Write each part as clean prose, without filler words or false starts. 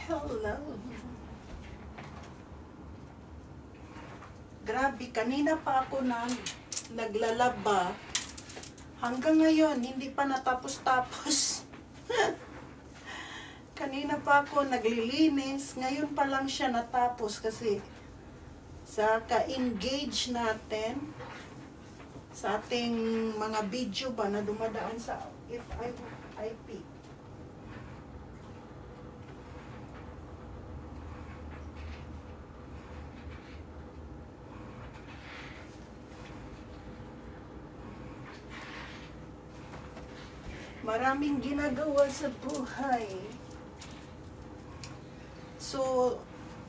Hello. Grabe, kanina pa ako naglalaba. Hanggang ngayon, hindi pa natapos-tapos. Kanina pa ako naglilinis. Ngayon pa lang siya natapos kasi sa ka-engage natin sa ating mga video ba na dumadaan sa FIP. Maraming ginagawa sa buhay. So,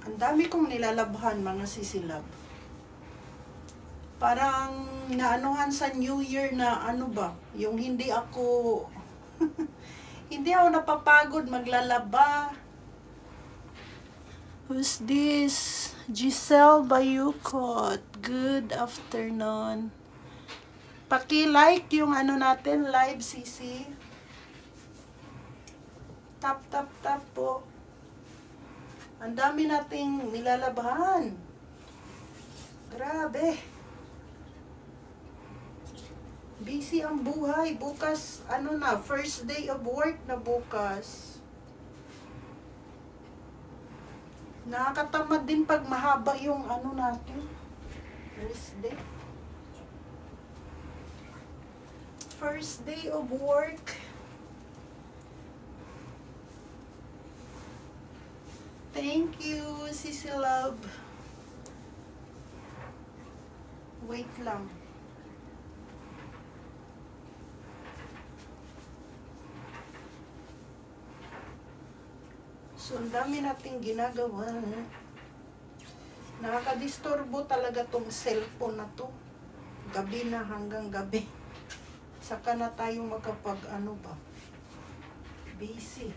ang dami kong nilalabhan mga sisilab. Parang naanuhan sa New Year na ano ba, yung hindi ako hindi ako napapagod maglalaba. Who's this? Giselle Bayukot. Good afternoon. Paki-like yung ano natin, live CC. Tap, tap, tap po. Ang dami nating nilalabhan. Grabe. Busy ang buhay. Bukas, ano na, first day of work na bukas. Nakakatamad din pag mahaba yung ano natin. First day. First day of work. Thank you, Sisi Love. Wait lang. So, ang dami nating ginagawa. Nakakadisturbo talaga tong cellphone na to. Gabi na hanggang gabi. Saka na tayo makapag ano ba. Busy.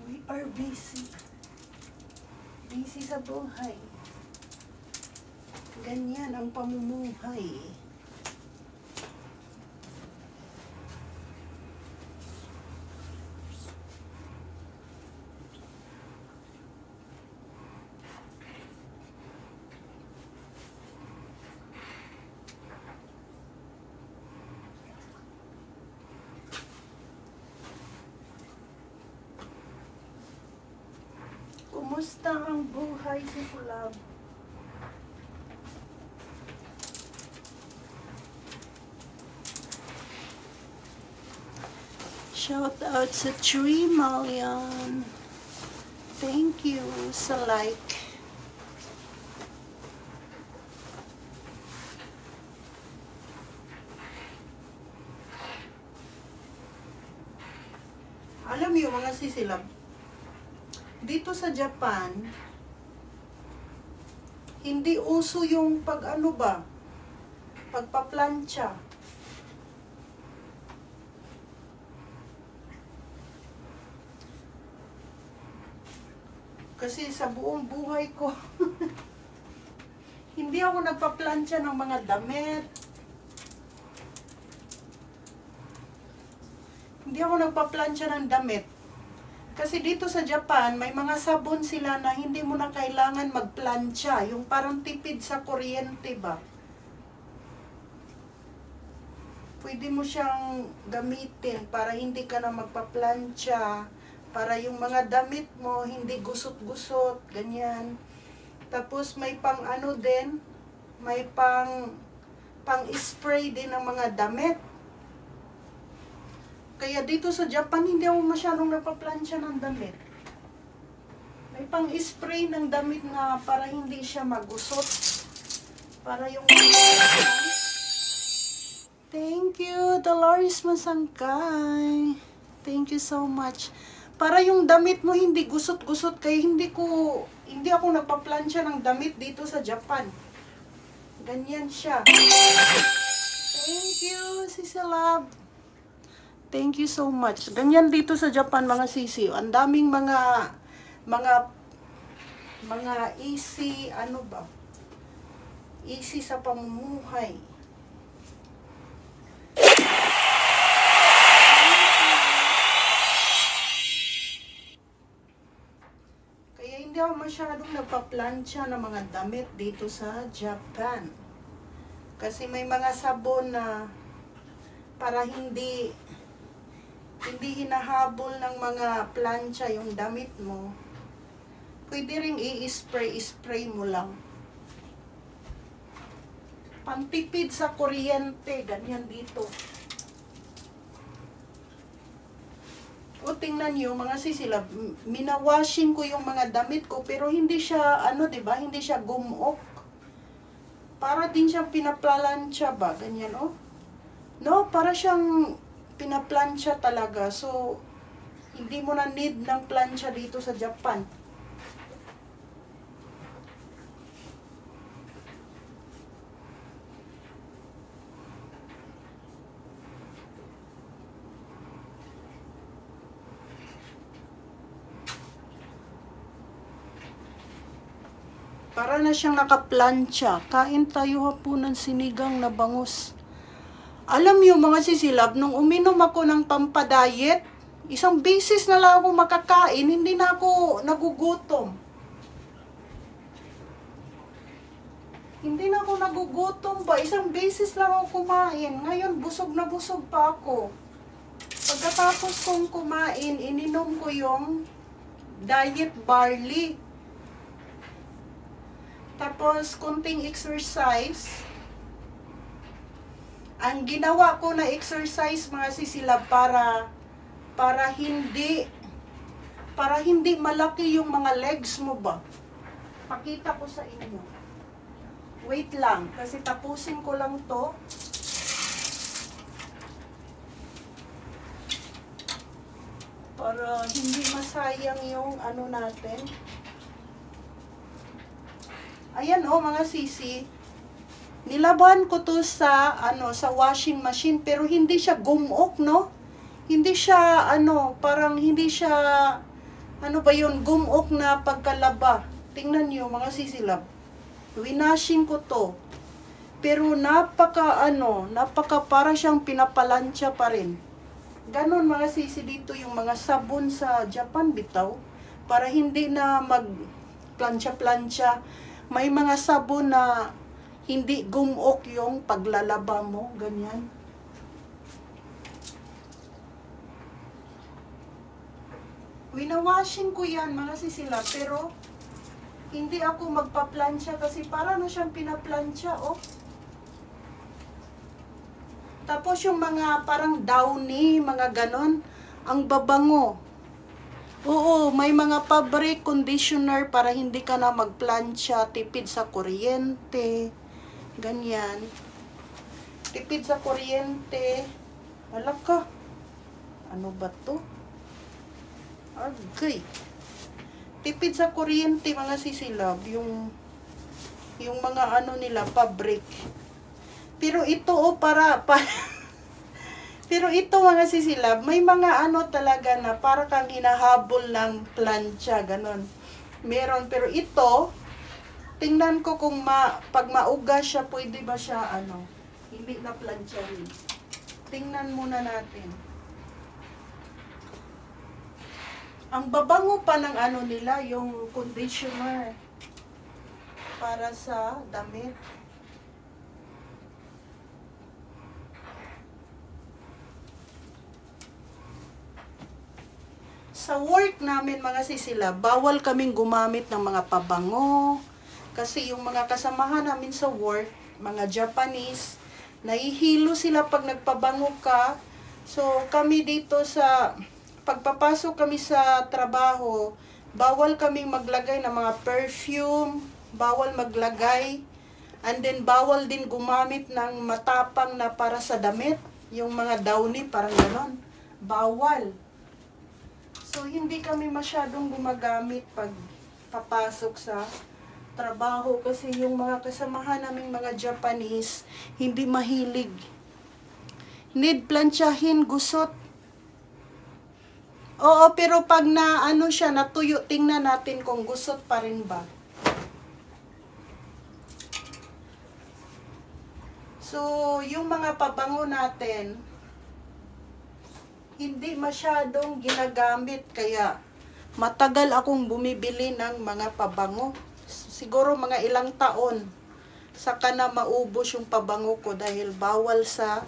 We are busy. Busy sa buhay. Ganyan ang pamumuhay. Kumusta ang buhay si Sulab? Shout out sa 3 million. Thank you sa like. Alam niyo mga sisilab, dito sa Japan, hindi uso yung pag-ano ba, pagpaplantsa. Kasi sa buong buhay ko, hindi ako nagpaplantsa ng mga damit. Hindi ako nagpaplantsa ng damit. Kasi dito sa Japan, may mga sabon sila na hindi mo na kailangan magplantsa. Yung parang tipid sa kuryente ba. Pwede mo siyang gamitin para hindi ka na magpaplantsa. Para yung mga damit mo, hindi gusot-gusot, ganyan. Tapos may pang ano din, may pang spray din ng mga damit. Kaya dito sa Japan, hindi ako masyadong nagpaplantsa ng damit. May pang-spray ng damit na para hindi siya magusot. Para yung... Thank you, Dolores Masangkay. Thank you so much. Para yung damit mo hindi gusot-gusot, kaya hindi ako nagpaplantsa ng damit dito sa Japan. Ganyan siya. Thank you, Sisi Love. Thank you so much. Ganyan dito sa Japan mga sisi. Ang daming mga easy, ano ba? Easy sa pamumuhay. ako masyadong nagpa-plancha ng mga damit dito sa Japan. Kasi may mga sabon na para hindi hinahabol ng mga plancha yung damit mo. Pwede ring i-spray mo lang. Pantipid sa kuryente, ganyan dito. O tingnan nyo, mga sisilab, minawashing ko yung mga damit ko, pero hindi siya, diba, hindi siya gumok. Para din siyang pinaplansya ba, ganyan, oh. No, para siyang pinaplansya talaga. So, hindi mo na need ng plansya dito sa Japan. Para na siyang nakaplansya. Kain tayo hapunan sinigang na bangus. Alam niyo mga sisilab, nung uminom ako ng pampadayet, isang beses na lang ako makakain, hindi na ako nagugutom. Hindi na ako nagugutom ba? Isang beses lang ako kumain. Ngayon, busog na busog pa ako. Pagkatapos kong kumain, ininom ko yung diet barley. Tapos, kunting exercise. Ang ginawa ko na exercise, mga sisilab, para hindi malaki yung mga legs mo ba. Pakita ko sa inyo. Wait lang, kasi tapusin ko lang to. Para hindi masayang yung natin. Ayan mga sisi. Nilaban ko to sa sa washing machine, pero hindi siya gumok, no? Hindi siya parang hindi siya gumok na pagkalaba. Tingnan niyo mga sisilab. Winashing ko to. Pero napaka para siyang pinapalansya pa rin. Ganon mga sisi, dito yung mga sabon sa Japan bitaw, para hindi na mag plancha-plancha. May mga sabon na hindi gumok yung paglalaba mo, ganyan. Winawashing ko yan mga sisila, pero hindi ako magpa-plancha kasi para na siyang pinaplansya, oh. Tapos yung mga parang downy, mga ganon, ang babango. Oo, may mga fabric conditioner para hindi ka na magplansya, tipid sa kuryente, ganyan. Tipid sa kuryente. Wala ka. Ano ba to? Agay. Tipid sa kuryente mga sisilab, yung mga nila, fabric. Pero ito pero ito mga sisilab, may mga talaga na para kang hinahabol ng plancha, ganon. Meron, pero ito, tingnan ko kung pag mauga siya, pwede ba siya, hindi na plancha rin. Tingnan muna natin. Ang babango pa ng nila, yung conditioner para sa damit. Sa work namin mga sisila, bawal kaming gumamit ng mga pabango. Kasi yung mga kasamahan namin sa work, mga Japanese, nahihilo sila pag nagpabango ka. So kami dito pagpapasok kami sa trabaho, bawal kaming maglagay ng mga perfume, bawal maglagay, and then bawal din gumamit ng matapang na para sa damit, yung mga downy, parang gano'n. Bawal. So, hindi kami masyadong gumagamit pag papasok sa trabaho kasi yung mga kasamahan naming mga Japanese, hindi mahilig. Need planchahin, gusot. Oo, pero pag siya, natuyo, tingnan natin kung gusot pa rin ba. So, yung mga pabango natin, hindi masyadong ginagamit, kaya Matagal akong bumibili ng mga pabango. Siguro mga ilang taon. Saka na maubos yung pabango ko dahil bawal sa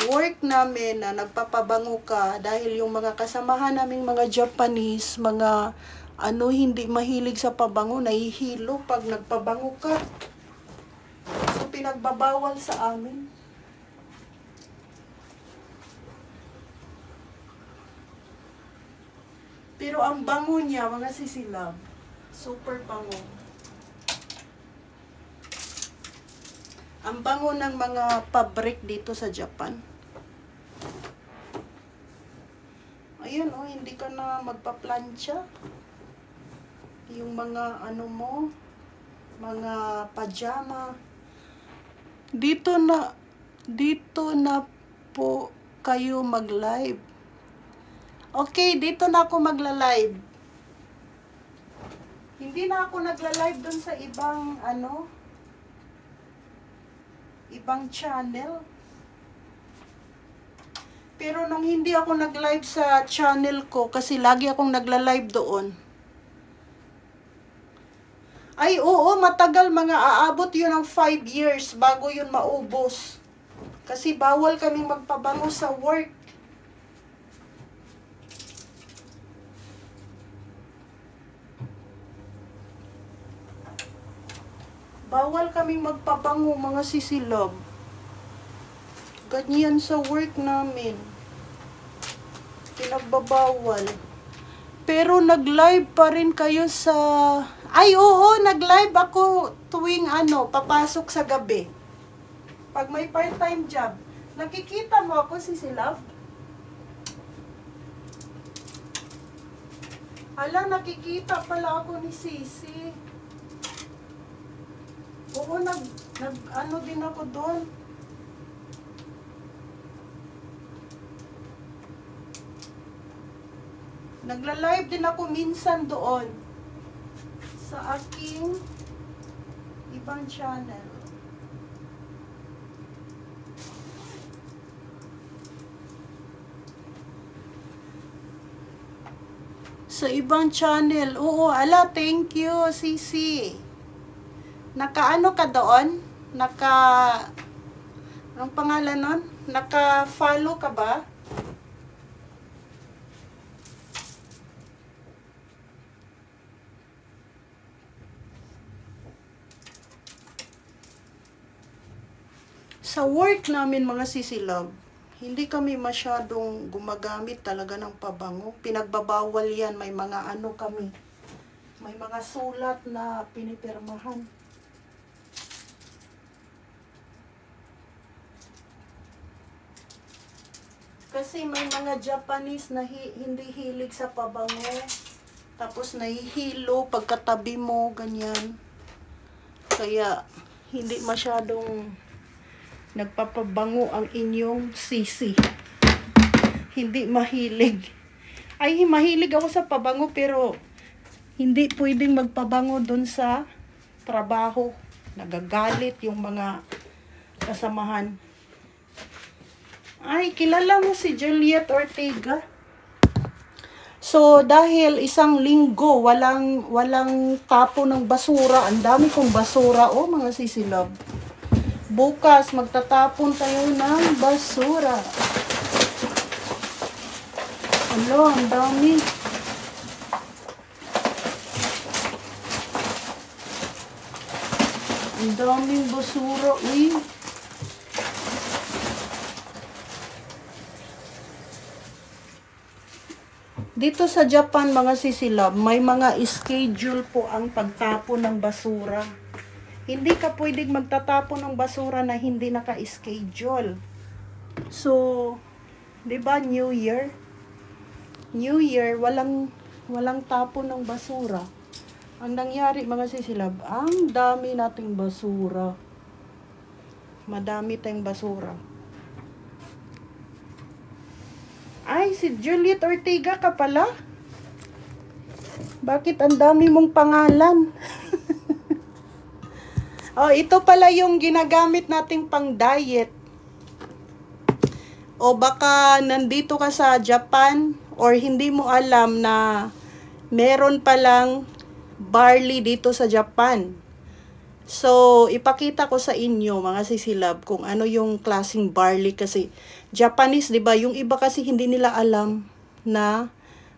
work namin na nagpapabango ka. Dahil yung mga kasamahan naming mga Japanese, mga hindi mahilig sa pabango, nahihilo pag nagpabango ka. So pinagbabawal sa amin. Pero ang bango niya, mga sisilab, super bango. Ang bango ng mga pabrik dito sa Japan. Ayun, hindi ka na magpa-plancha. Yung mga mo, mga pajama. Dito na po kayo mag-live. Okay, dito na ako magla-live. Hindi na ako nagla-live dun sa ibang ibang channel. Pero nung hindi ako nag-live sa channel ko, kasi lagi akong nagla-live doon. Ay, oo, matagal, mga aabot yun ng 5 years bago yun maubos. Kasi bawal kaming magpabango sa work. Bawal kaming magpabango, mga sisilab. Ganyan sa work namin. Pinagbabawal. Pero nag-live pa rin kayo sa... Ay, oo, nag-live ako tuwing papasok sa gabi. Pag may part-time job. Nakikita mo ako, sisilab? Hala, nakikita pala ako ni Sisi. Oo, din ako doon. Nagla-live din ako minsan doon sa aking ibang channel. Sa ibang channel. Oo, ala, thank you, Sisi. Naka-ano ka doon? Anong pangalan nun? Naka-follow ka ba? Sa work namin, mga sisilab, hindi kami masyadong gumagamit talaga ng pabango. Pinagbabawal yan. May mga kami. May mga sulat na pinipirmahan. Kasi may mga Japanese na hindi hilig sa pabango. Tapos nahihilo pagkatabi mo, ganyan. Kaya hindi masyadong nagpapabango ang inyong sisi. Hindi mahilig. Ay, mahilig ako sa pabango pero hindi pwedeng magpabango doon sa trabaho. Nagagalit yung mga kasamahan. Ay, kilala mo si Juliet Ortega? So, dahil isang linggo, walang tapo ng basura. Ang dami kong basura. Oh, mga sisilab. Bukas, magtatapon tayo ng basura. Hello, ang dami. Ang daming basura. Uy. Dito sa Japan, mga sisilab, may mga schedule po ang pagtapon ng basura. Hindi ka pwedeng magtatapon ng basura na hindi naka-schedule. So, 'di ba New Year? New Year, walang tapon ng basura. Ang nangyari, mga sisilab, ang dami nating basura. Madami tayong basura. Ay, si Juliet Ortega ka pala? Bakit ang dami mong pangalan? Oh, ito pala yung ginagamit nating pang-diet. O baka nandito ka sa Japan or hindi mo alam na meron palang barley dito sa Japan. So, ipakita ko sa inyo mga sisilab kung ano yung klaseng barley kasi Japanese, 'di ba? Yung iba kasi hindi nila alam na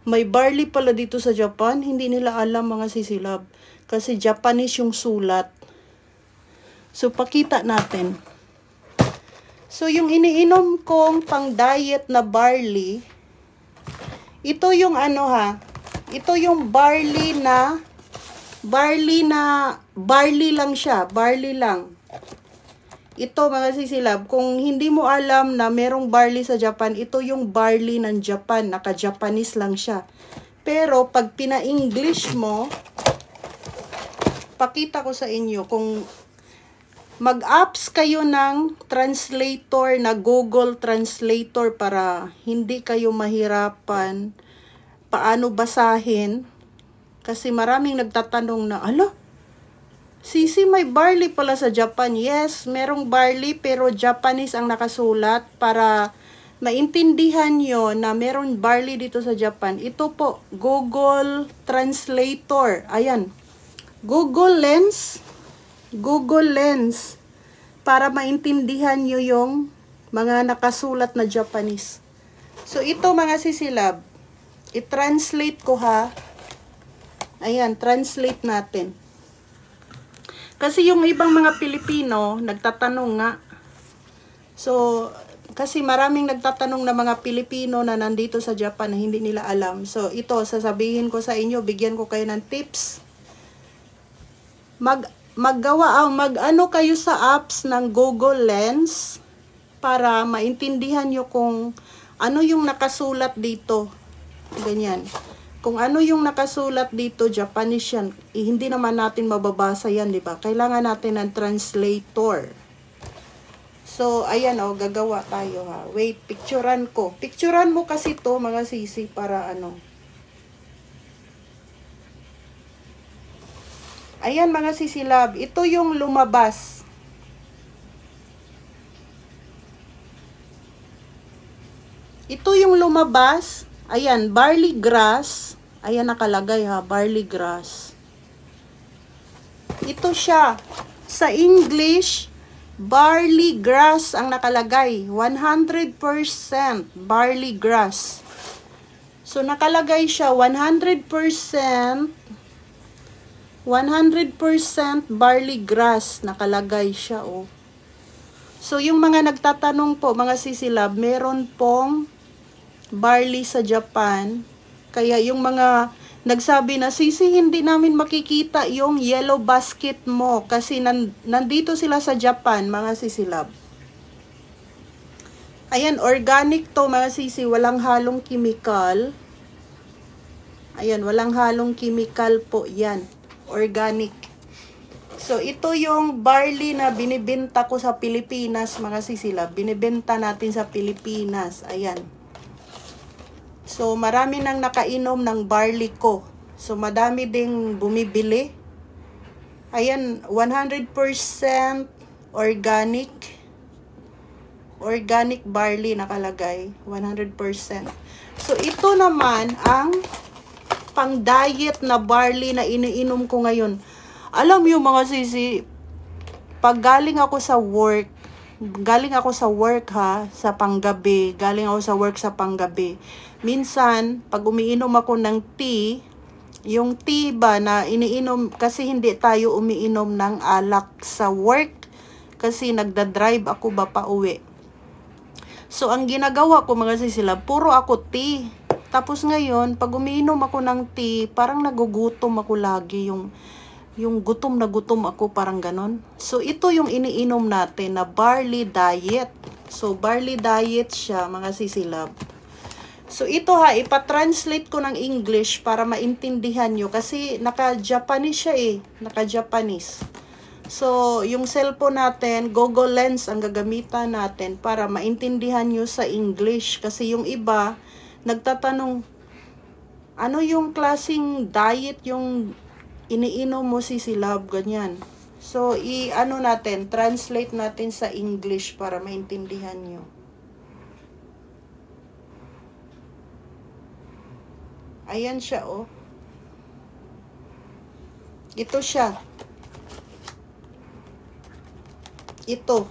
may barley pala dito sa Japan, hindi nila alam mga sisilab kasi Japanese yung sulat. So, pakita natin. So, yung iniinom kong pang-diet na barley, ito yung ano ha, ito yung barley lang siya, barley lang. Ito mga sisilab, kung hindi mo alam na merong barley sa Japan, ito yung barley ng Japan, naka-Japanese lang siya. Pero pag pina-English mo, pakita ko sa inyo, kung mag-apps kayo ng translator na Google Translator para hindi kayo mahirapan paano basahin. Kasi maraming nagtatanong na, Sisi, may barley pala sa Japan. Yes, merong barley pero Japanese ang nakasulat para maintindihan nyo na meron barley dito sa Japan. Ito po, Google Translator. Ayan, Google Lens para maintindihan nyo yung mga nakasulat na Japanese. So, ito mga sisilab, i-translate ko ha. Ayan, translate natin. Kasi yung ibang mga Pilipino, nagtatanong nga. So, kasi maraming nagtatanong na mga Pilipino na nandito sa Japan na hindi nila alam. So, ito, sasabihin ko sa inyo, bigyan ko kayo ng tips. Mag-ano kayo sa apps ng Google Lens para maintindihan nyo kung ano yung nakasulat dito. Ganyan. Kung ano yung nakasulat dito, Japanese yan. Hindi naman natin mababasa yan, di ba? Kailangan natin ng translator. So, ayan gagawa tayo ha. Wait, picturean ko. Picturean mo kasi to mga sisi para ano. Ayan mga sisilab, ito yung lumabas. Ito yung lumabas. Ayan, barley grass. Ayan nakalagay ha, barley grass. Ito siya. Sa English, barley grass ang nakalagay. 100% barley grass. So nakalagay siya 100% barley grass. Nakalagay siya So yung mga nagtatanong po, mga sisilab, meron pong barley sa Japan. Kaya yung mga nagsabi na, Sisi, hindi namin makikita yung yellow basket mo kasi nandito sila sa Japan, mga sisilab. Ayan, organic to mga sisi, walang halong chemical. Ayan, walang halong chemical po yan. Organic. So, ito yung barley na binibenta ko sa Pilipinas, mga sisilab. Binibenta natin sa Pilipinas. Ayan. So, marami nang nakainom ng barley ko. So, madami ding bumibili. Ayan, 100% organic. Organic barley nakalagay. 100%. So, ito naman ang pang-diet na barley na iniinom ko ngayon. Alam mo mga sisi, pag galing ako sa work ha, sa panggabi, minsan, pag umiinom ako ng tea, yung tea ba na iniinom, kasi hindi tayo umiinom ng alak sa work, kasi nagda-drive ako ba pa uwi. So, ang ginagawa ko mga sisila, puro ako tea. Tapos ngayon, pag umiinom ako ng tea, parang nagugutom ako lagi, yung gutom na gutom ako, parang ganon. So, ito yung iniinom natin na barley diet. So, barley diet siya, mga sisilab. So, ito ha, ipa-translate ko ng English para maintindihan nyo. Kasi, naka-Japanese siya Naka-Japanese. So, yung cellphone natin, Google Lens ang gagamitan natin para maintindihan nyo sa English. Kasi yung iba, nagtatanong, ano yung klaseng diet yung iniinom mo sisilab, ganyan. So, translate natin sa English para maintindihan nyo. Ayan siya, Ito siya. Ito.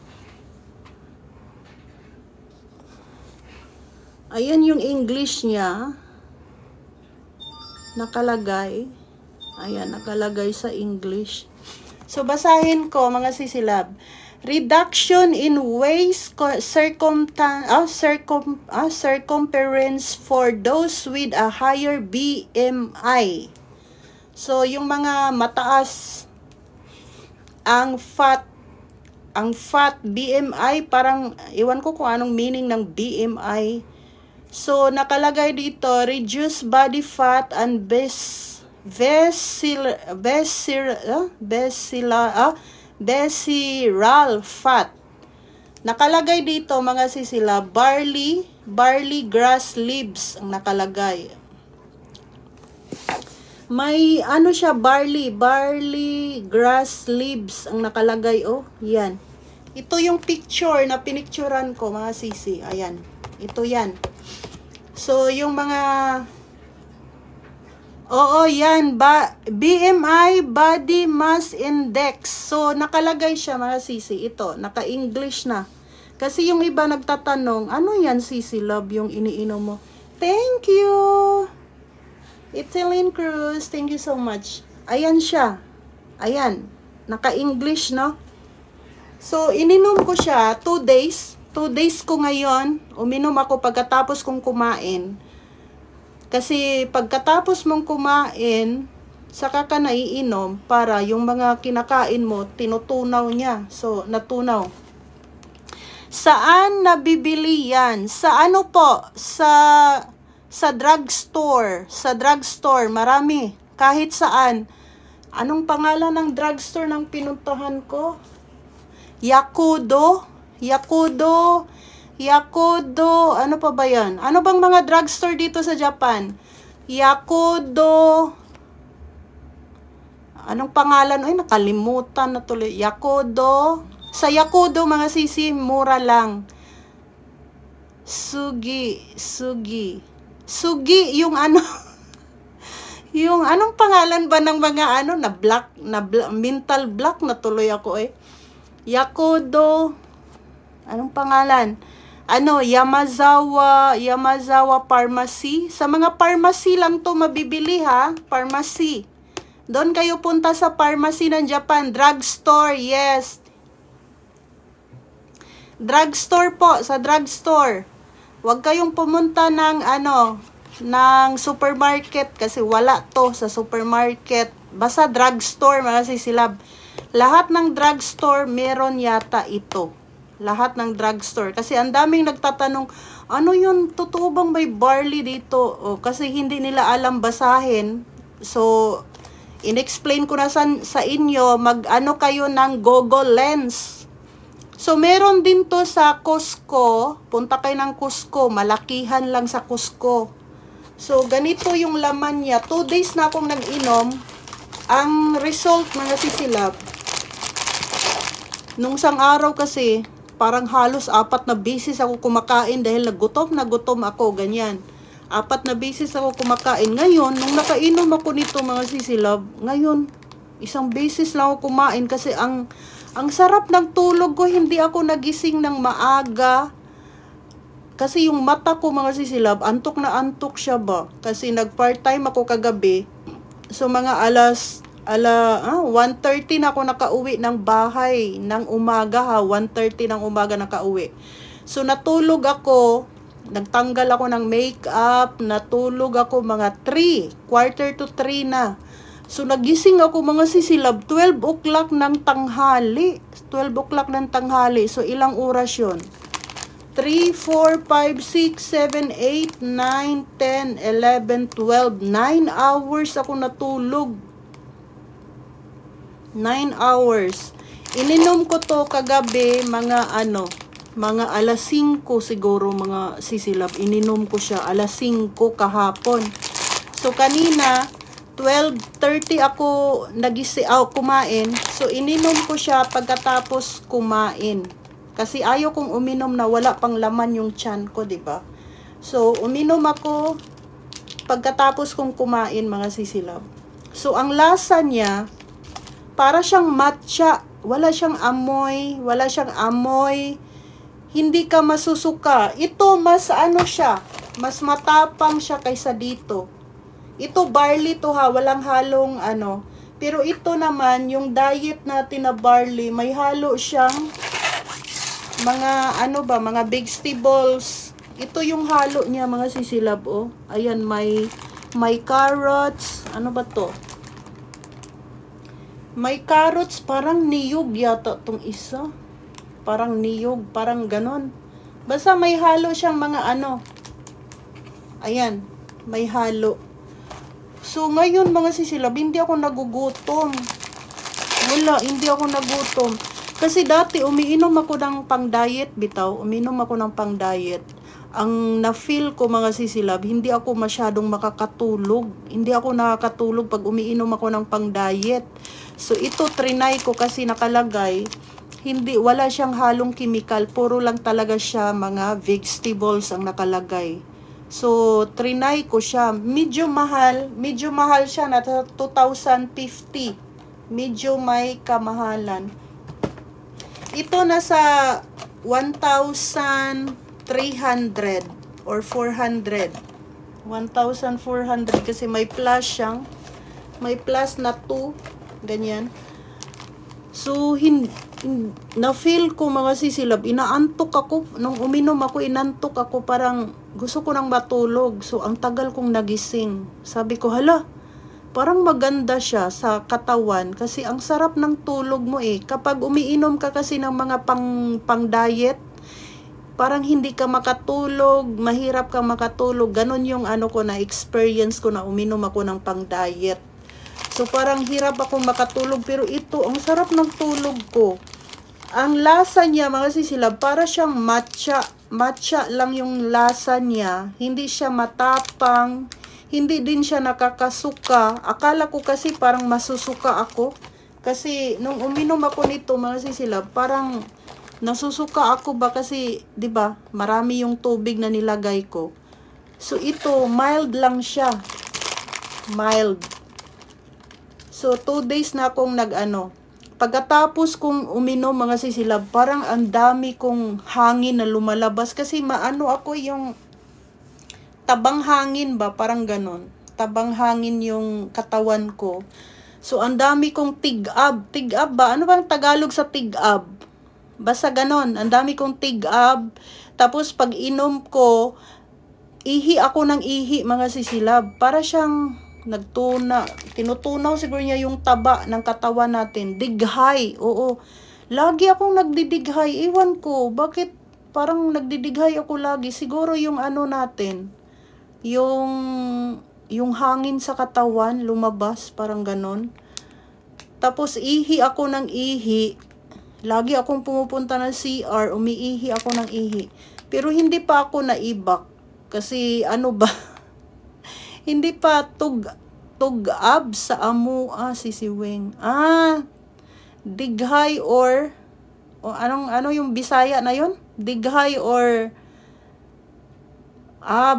Ayan yung English niya. Nakalagay. Ayan, nakalagay sa English. So, basahin ko, mga sisilab. Reduction in waist circumference for those with a higher BMI. So, yung mga mataas ang fat BMI, parang iwan ko kung anong meaning ng BMI. So, nakalagay dito, reduce body fat and visceral fat. Nakalagay dito, mga sisila, barley grass leaves ang nakalagay. May ano siya, barley grass leaves ang nakalagay. Oh, yan. Ito yung picture na pinicturan ko, mga sisi. Ayan. Ito yan. So, yung mga yan. BMI, Body Mass Index. So, nakalagay siya, mga sisi. Ito, naka-English na. Kasi yung iba nagtatanong, ano yan, sisi love, yung iniinom mo? Thank you! Ethylene Cruz, thank you so much. Ayan siya. Ayan. Naka-English, no? So, ininom ko siya 2 days. 2 days ko ngayon. Uminom ako pagkatapos kong kumain. Kasi pagkatapos mong kumain, saka ka naiinom para yung mga kinakain mo, tinutunaw niya. So, natunaw. Saan nabibili yan? Sa ano po? Sa drugstore. Sa drugstore, marami. Kahit saan. Anong pangalan ng drugstore ng pinuntahan ko? Yakudo. Ano pa ba yan? Ano bang mga drugstore dito sa Japan? Yakudo. Anong pangalan? Ay, nakalimutan na tuloy. Yakudo. Sa Yakudo, mga sisi, mura lang. Sugi, yung ano, yung anong pangalan ba ng mga ano, mental block na tuloy ako eh. Yakudo, anong pangalan? Ano, Yamazawa Pharmacy. Sa mga pharmacy lang to mabibili ha, pharmacy. Doon kayo punta sa pharmacy ng Japan, drugstore, yes. Drugstore po, sa drugstore. Huwag kayong pumunta ng ng supermarket kasi wala to sa supermarket. Basta drugstore, mga sisilab. Lahat ng drugstore meron yata ito. Lahat ng drugstore. Kasi ang daming nagtatanong, ano yun, totoo bang may barley dito? O, kasi hindi nila alam basahin. So, in-explain ko na sa inyo, mag-ano kayo ng Google Lens. So, meron din to sa Costco. Punta kayo ng Costco. Malakihan lang sa Costco. So, ganito yung laman niya. 2 days na akong nag-inom. Ang result, mga sisilab, nung isang araw kasi, parang halos 4 na beses ako kumakain dahil na gutom ako, ganyan. 4 na beses ako kumakain. Ngayon, nung nakainom ako nito, mga sisilab, ngayon, 1 beses lang ako kumain kasi ang sarap ng tulog ko, hindi ako nagising ng maaga. Kasi yung mata ko, mga sisilab, antok na antok siya ba? Kasi nag-part-time ako kagabi. So mga 1:30 na ako nakauwi ng bahay ng umaga ha. 1:30 ng umaga nakauwi. So natulog ako, nagtanggal ako ng makeup, natulog ako mga 2:45 na. So, nagising ako, mga sisilab, 12 o'clock ng tanghali. 12 o'clock ng tanghali. So, ilang oras yun? 3, 4, 5, 6, 7, 8, 9, 10, 11, 12. 9 hours ako natulog. 9 hours. Ininom ko to kagabi, mga alas 5 siguro, mga sisilab. Ininom ko siya, alas 5 kahapon. So, kanina, 12:30 ako kumain. So, ininom ko siya pagkatapos kumain. Kasi ayaw kong uminom na wala pang laman yung tiyan ko, diba? So, uminom ako pagkatapos kong kumain, mga sisilab. So, ang lasa niya, Para siyang matcha. Wala siyang amoy. Hindi ka masusuka. Ito, mas ano siya. Mas matapang siya kaysa dito. Ito, barley to ha. Walang halong ano. Pero ito naman, yung diet natin na barley, may halo siyang mga ano ba, mga vegetables. Ito yung halo niya, mga sisilab, oh. Ayan, may carrots. Ano ba to? May carrots, parang niyog yata tong isa. Parang niyog, parang ganon. Basta may halo siyang mga ano. Ayan, may halo. So, ngayon mga sisilab, hindi ako nagugutom. Wala, hindi ako nagutom. Kasi dati, umiinom ako ng pang-diet, bitaw. Umiinom ako ng pang-diet. Ang na-feel ko mga sisilab, hindi ako masyadong makakatulog. Hindi ako nakakatulog pag umiinom ako ng pang-diet. So, ito, trinay ko kasi nakalagay. Wala siyang halong chemical. Puro lang talaga siya mga vegetables ang nakalagay. So, trinay ko siya. Medyo mahal siya na 2,050. Medyo may kamahalan. Ito nasa 1,300 or 400. 1,400 kasi may plus siyang. May plus na 2. Ganyan. So, na-feel ko mga sisilab, inaantok ako, nung uminom ako, inantok ako, parang gusto ko nang matulog. So, ang tagal kong nagising. Sabi ko, hala, parang maganda siya sa katawan kasi ang sarap ng tulog mo eh. Kapag umiinom ka kasi ng mga pang-diet, parang hindi ka makatulog, mahirap ka makatulog. Ganon yung ano ko na experience ko na uminom ako ng pang-diet. So, parang hirap ako makatulog. Pero ito, ang sarap ng tulog ko. Ang lasa niya, mga sisilab, para siyang matcha. Matcha lang yung lasa niya. Hindi siya matapang. Hindi din siya nakakasuka. Akala ko kasi parang masusuka ako. Kasi, nung uminom ako nito, mga sisilab, parang nasusuka ako ba kasi, di ba, marami yung tubig na nilagay ko. So, ito, mild lang siya. Mild. So, 2 days na akong nag-ano. Pagkatapos kong uminom mga sisilab, parang ang dami kong hangin na lumalabas. Kasi maano ako yung tabang hangin ba? Parang ganon. Tabang hangin yung katawan ko. So, ang dami kong tig-ab. Tig-ab ba? Ano bang Tagalog sa tig-ab? Basta ganon. Ang dami kong tig-ab. Tapos, pag inom ko, ihi ako ng ihi mga sisilab. Para siyang tinutunaw siguro niya yung taba ng katawan natin. Dighay, oo. Lagi akong nagdidighay. Iwan ko, bakit parang nagdidighay ako lagi? Siguro yung ano natin, yung hangin sa katawan, lumabas, parang ganon. Tapos, ihi ako ng ihi. Lagi akong pumupunta ng CR, umiihi ako ng ihi. Pero hindi pa ako naibak. Kasi ano ba? Hindi pa tug-ab sa amua sisiwing. Dighay or ano yung Bisaya na yun? Dighay or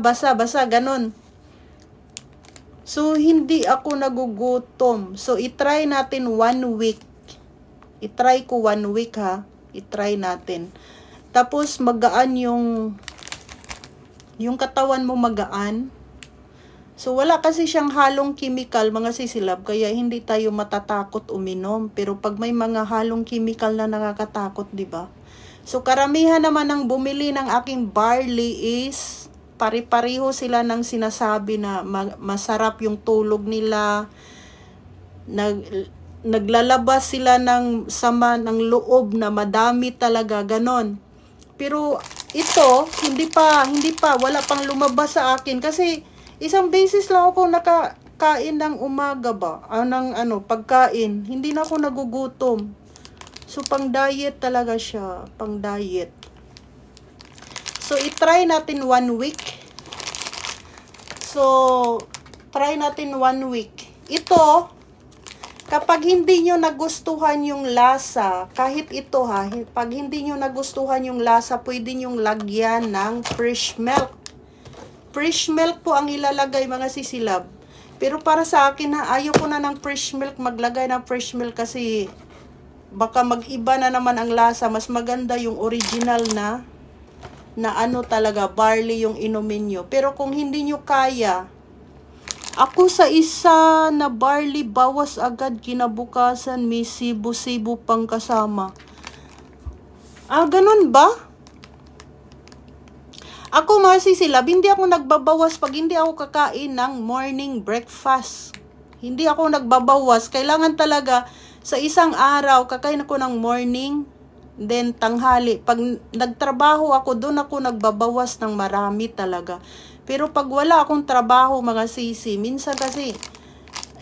basa ganon. So hindi ako nagugutom. So i-try natin 1 week. I-try ko 1 week ha. I-try natin. Tapos magaan yung katawan mo magaan. So, wala kasi siyang halong chemical, mga sisilab, kaya hindi tayo matatakot uminom. Pero pag may mga halong chemical na nakakatakot, di ba? So, karamihan naman ng bumili ng aking barley is pari-pariho sila ng sinasabi na masarap yung tulog nila. Naglalabas sila ng sama ng loob na madami talaga, ganon. Pero ito, hindi pa, wala pang lumabas sa akin kasi isang beses lang ako nakakain ng umaga ba? Pagkain. Hindi na ako nagugutom. So, pang-diet talaga siya. Pang-diet. So, i-try natin 1 week. So, try natin 1 week. Ito, kapag hindi nyo nagustuhan yung lasa, kahit ito ha, pag hindi nyo nagustuhan yung lasa, pwede nyong lagyan ng fresh milk. Fresh milk po ang ilalagay mga sisilab. Pero para sa akin ha, ayaw ko na ng fresh milk, maglagay ng fresh milk kasi baka mag-iba na naman ang lasa. Mas maganda yung original na ano talaga, barley yung inumin nyo. Pero kung hindi nyo kaya, ako sa isa na barley, bawas agad kinabukasan, may sibo-sibo pang kasama. Ah, ganun ba? Ako masisilab, hindi ako nagbabawas pag hindi ako kakain ng morning breakfast. Hindi ako nagbabawas. Kailangan talaga sa isang araw, kakain ako ng morning, then tanghali. Pag nagtrabaho ako, doon ako nagbabawas ng marami talaga. Pero pag wala akong trabaho, mga sisi, minsan kasi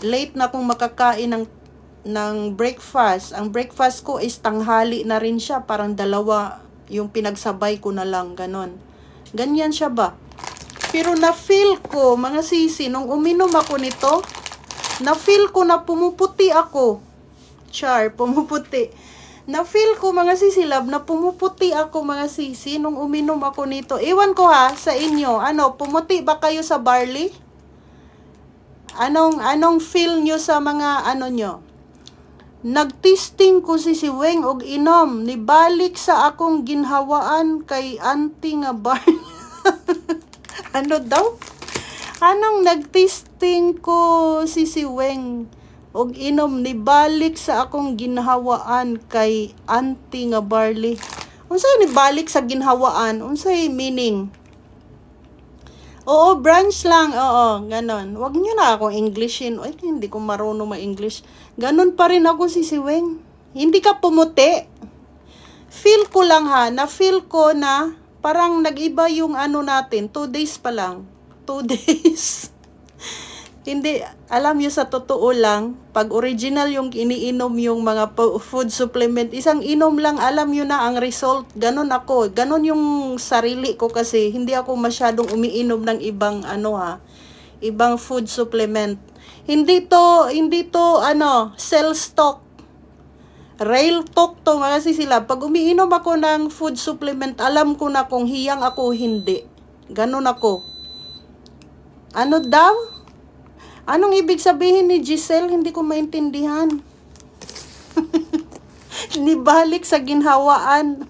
late na akong makakain ng breakfast. Ang breakfast ko is tanghali na rin siya. Parang dalawa yung pinagsabay ko na lang, ganon. Ganyan siya ba? Pero na-feel ko, mga sisi, nung uminom ako nito, na-feel ko na pumuputi ako. Char, pumuputi. Na-feel ko, mga sisilab, na pumuputi ako, mga sisi, nung uminom ako nito. Ewan ko ha, sa inyo, ano, pumuti ba kayo sa barley? Anong feel nyo sa mga, ano nyo? Nagtisting ko si Weng og inom, nibalik sa akong ginhawaan kay auntie nga barley. Ano daw? Anong nagtisting ko si Weng og inom, nibalik sa akong ginhawaan kay auntie nga barley. Unsay nibalik sa ginhawaan? Unsay meaning? Oo, branch lang. Oo, ganon. Wag nyo na akong Englishin. Ay, hindi ko marunong ma-English. Ganon pa rin ako si Weng. Hindi ka pumuti. Feel ko lang ha, na-feel ko na parang nag-iba yung ano natin. 2 days pa lang. 2 days. Hindi, alam nyo sa totoo lang, pag original yung iniinom yung mga food supplement, isang inom lang, alam nyo na ang result. Ganon ako. Ganon yung sarili ko kasi hindi ako masyadong umiinom ng ibang ano ha, ibang food supplement. Hindi to sell stock. Real talk to mga sila. Pag umiinom ako ng food supplement, alam ko na kung hiyang ako hindi. Ganon ako. Ano daw? Anong ibig sabihin ni Giselle? Hindi ko maintindihan. Nibalik sa ginhawaan.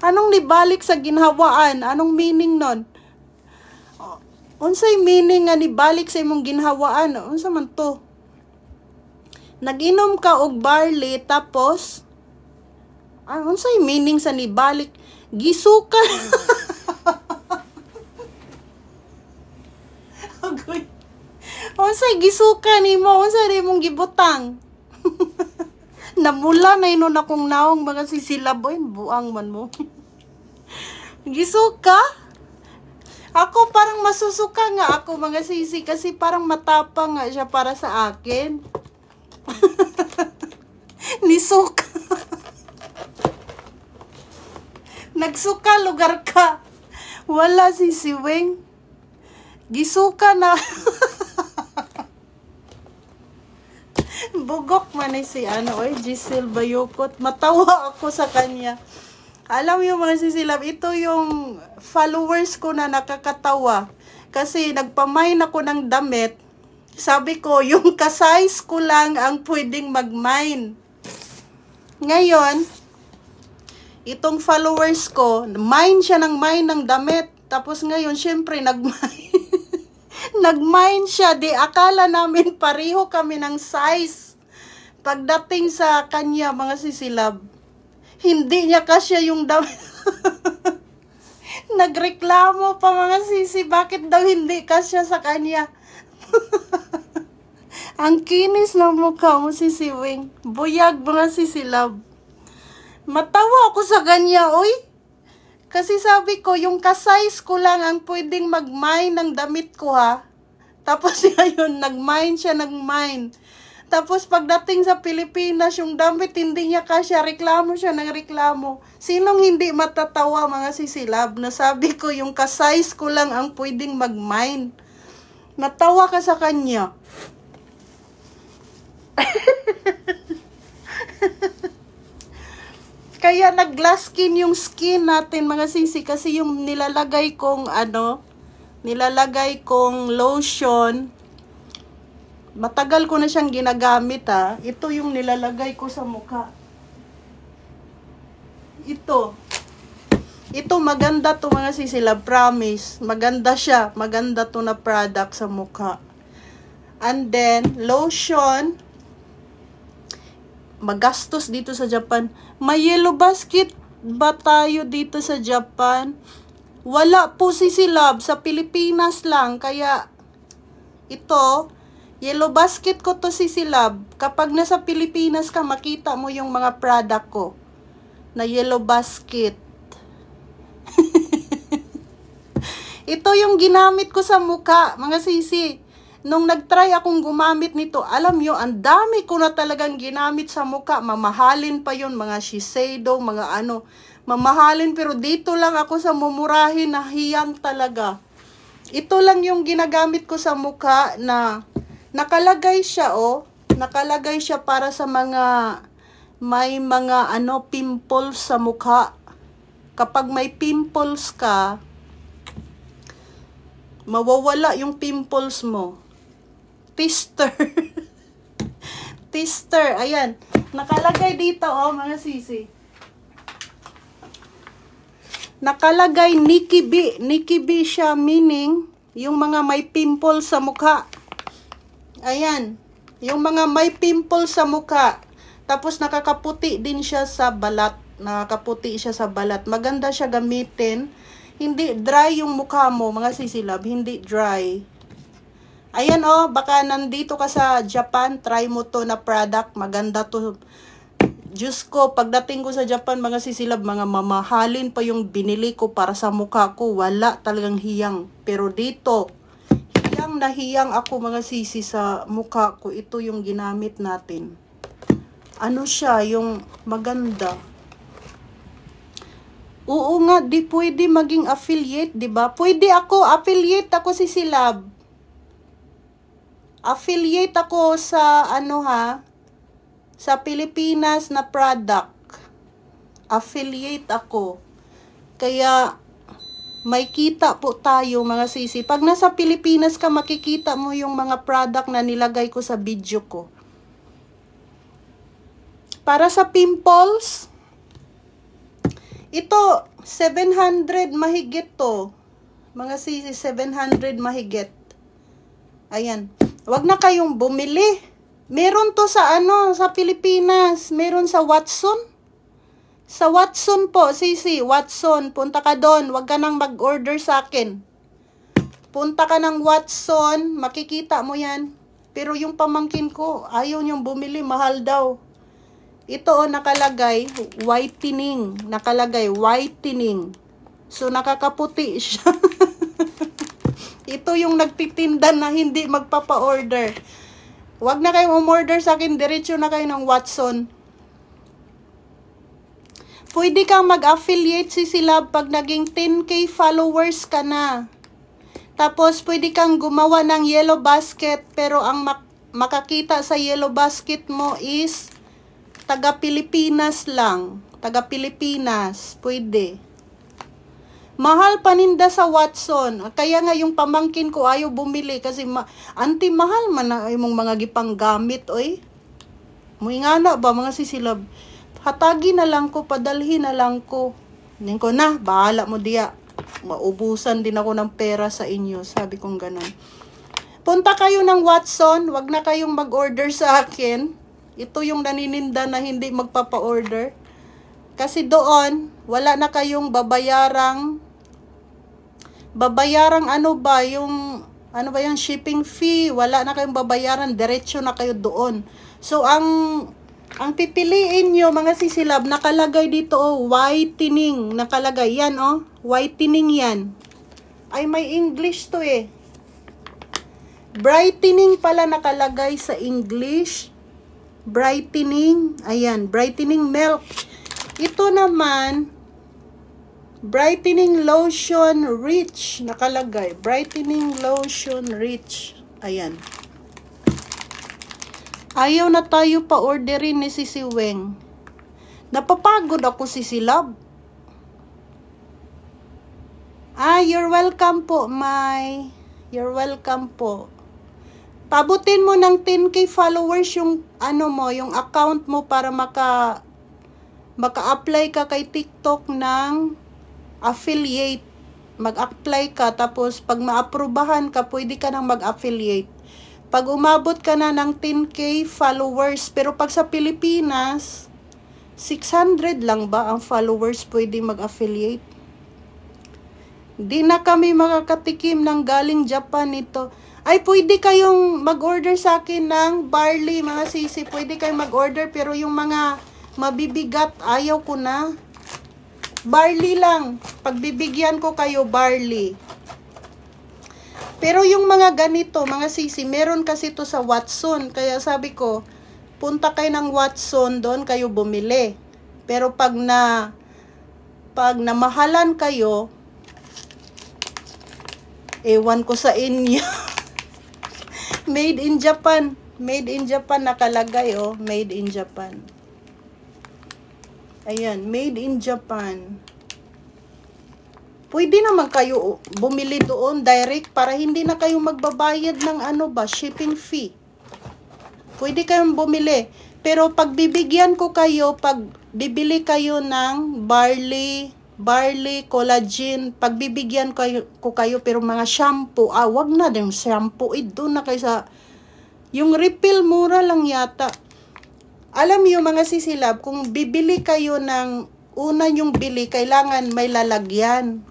Anong nibalik sa ginhawaan? Anong meaning nun? Unsay meaning nga nibalik sa imong ginhawaan? Unsa man to? Nag-inom ka og barley tapos unsay meaning sa nibalik? Gisuka. Agoy. Unsay gisuka nimo? Unsay imong gibutang? Namula na inon akong naong mga sisilaboy, buang man mo. Gisuka? Ako parang masusuka nga ako mga sisi kasi parang matapang nga siya para sa akin. Nisuka. Nagsuka lugar ka. Wala si Weng. Gisuka na. Bugok man si Giselle Bayukot. Matawa ako sa kanya. Alam mo mga sisilab, ito yung followers ko na nakakatawa. Kasi nagpamain ako ng damit. Sabi ko, yung ka-size ko lang ang pwedeng mag-mine. Ngayon, itong followers ko, mine siya ng damit. Tapos ngayon, syempre, nag-mine. Nag-mine siya. Di akala namin pareho kami ng size. Pagdating sa kanya, mga sisilab, hindi niya kasya yung damit. Nagreklamo pa mga sisi, bakit daw hindi kasya sa kanya? Ang kinis ng mukha mo, Sisi Weng. Buyag mga sisilab. Matawa ako sa kanya, oy. Kasi sabi ko, yung ka-size ko lang ang pwedeng mag-mine ng damit ko ha. Tapos ngayon, nag-mine siya, nag-mine. Tapos pagdating sa Pilipinas, yung damit hindi niya kasya, reklamo siya ng reklamo. Sinong hindi matatawa mga sisilab na sabi ko yung ka-size ko lang ang pwedeng mag-mine. Natawa ka sa kanya. Kaya nag-glass skin yung skin natin mga sisi kasi yung nilalagay kong lotion Matagal ko na siyang ginagamit ha. Ito yung nilalagay ko sa mukha. Ito. Ito maganda to mga sisilab. Promise. Maganda siya. Maganda to na product sa mukha. And then, lotion. Magastos dito sa Japan. May yellow basket ba tayo dito sa Japan? Wala po sisilab. Sa Pilipinas lang. Kaya, ito, yellow basket ko to sisilab. Kapag nasa Pilipinas ka, makita mo yung mga product ko. Na yellow basket. Ito yung ginamit ko sa mukha, mga sisi. Nung nag-try akong gumamit nito, alam nyo, ang dami ko na talagang ginamit sa mukha. Mamahalin pa yun, mga Shiseido, mga ano. Mamahalin, pero dito lang ako sa mumurahin, nahiyang talaga. Ito lang yung ginagamit ko sa mukha na nakalagay siya, oh. Nakalagay siya para sa mga, may mga ano, pimples sa mukha. Kapag may pimples ka, mawawala yung pimples mo. Tester. Tester. Ayan. Nakalagay dito, oh, mga sisi. Nakalagay Nikibi. Nikibi siya, meaning, yung mga may pimples sa mukha. Ayan. Yung mga may pimples sa mukha. Tapos nakakaputi din siya sa balat. Nakakaputi siya sa balat. Maganda siya gamitin. Hindi dry yung mukha mo, mga sisilab. Hindi dry. Ayan oh, baka nandito ka sa Japan, try mo to na product. Maganda to. Diyos ko, pagdating ko sa Japan, mga sisilab, mga mamahalin pa yung binili ko para sa mukha ko. Wala talagang hiyang. Pero dito, hiyang na hiyang ako, mga sisi, sa mukha ko. Ito yung ginamit natin. Ano siya, yung maganda. Oo nga, di pwede maging affiliate, di ba? Pwede ako, affiliate ako si Silab. Affiliate ako sa, ano ha, sa Pilipinas na product. Affiliate ako. Kaya, may kita po tayo, mga sisi. Pag nasa Pilipinas ka, makikita mo yung mga product na nilagay ko sa video ko. Para sa pimples, ito, 700 mahigit to. Mga sisi, 700 mahigit. Ayan. Wag na kayong bumili. Meron to sa ano, sa Pilipinas. Meron sa Watson. Sa Watson po, sisi, Watson. Punta ka doon. Wag ka nang mag-order sa akin. Punta ka ng Watson. Makikita mo yan. Pero yung pamangkin ko, ayaw niyong bumili. Mahal daw. Ito oh, nakalagay, whitening. Nakalagay, whitening. So, nakakaputi siya. Ito yung nagtitinda na hindi magpapa-order. Huwag na kayong umorder sa akin. Diretso na kayo ng Watson. Pwede kang mag-affiliate si Silab pag naging 10K followers ka na. Tapos, pwede kang gumawa ng yellow basket. Pero ang makakita sa yellow basket mo is taga-Pilipinas lang. Taga-Pilipinas. Pwede. Mahal paninda sa Watson. Kaya nga yung pamangkin ko ayaw bumili kasi anti mahal man na yung mga gipang gamit, oy. Muingana ba mga sisilab? Hatagi na lang ko, padalhin na lang ko. Ning ko na, bahala mo diya. Maubusan din ako ng pera sa inyo. Sabi kong ganun. Punta kayo ng Watson, wag na kayong mag-order sa akin. Ito yung nanininda na hindi magpapa-order. Kasi doon, wala na kayong babayarang ano ba yung shipping fee, wala na kayong babayaran, diretso na kayo doon. So ang pipiliin nyo mga sisilab, nakalagay dito oh, whitening, nakalagay yan oh, whitening yan. Ay may English to eh. Brightening pala nakalagay sa English. Brightening, ayan, brightening milk. Ito naman, brightening lotion rich. Nakalagay. Brightening lotion rich. Ayan. Ayaw na tayo pa-orderin ni Sisi Weng. Napapagod ako, Sisi Love. You're welcome po, Mai. You're welcome po. Pabutin mo ng 10k followers yung ano mo, yung account mo para maka-apply ka kay TikTok ng affiliate. Mag-apply ka, tapos pag maaprubahan ka, pwede ka nang mag-affiliate. Pag umabot ka na ng 10k followers, pero pag sa Pilipinas, 600 lang ba ang followers pwede mag-affiliate? Di na kami makakatikim ng galing Japan nito. Ay, pwede kayong mag-order sa akin ng barley, mga sisi. Pwede kayong mag-order, pero yung mga mabibigat, ayaw ko na. Barley lang. Pagbibigyan ko kayo, barley. Pero yung mga ganito, mga sisi, meron kasi to sa Watson. Kaya sabi ko, punta kayo ng Watson, doon kayo bumili. Pero pag namahalan kayo, ewan ko sa inyo. Made in Japan. Made in Japan nakalagay, oh. Made in Japan. Ayan, made in Japan. Pwede naman kayo bumili doon direct para hindi na kayo magbabayad ng shipping fee. Pwede kayong bumili. Pero pag bibigyan ko kayo, pag bibili kayo ng barley, collagen, pagbibigyan ko kayo, pero mga shampoo, wag na din shampoo, doon na kayo sa, yung refill, mura lang yata. Alam niyo mga sisilab, kung bibili kayo ng, una yung bili, kailangan may lalagyan.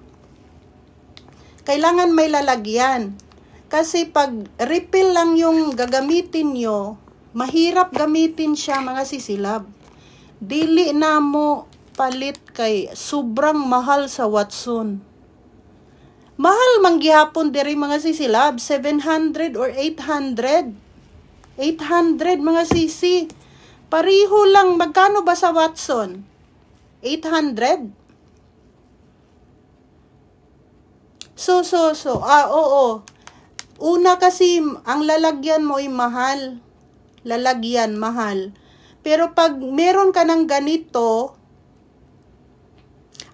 Kailangan may lalagyan. Kasi pag refill lang yung gagamitin nyo, mahirap gamitin siya mga sisilab. Dili na mo palit kay sobrang mahal sa Watson. Mahal manggihapon diri mga sisilab, 700 or 800. 800 mga sisi. Pariho lang, magkano ba sa Watson? 800? Oo. Una kasi, ang lalagyan mo ay mahal. Lalagyan, mahal. Pero pag meron ka ng ganito,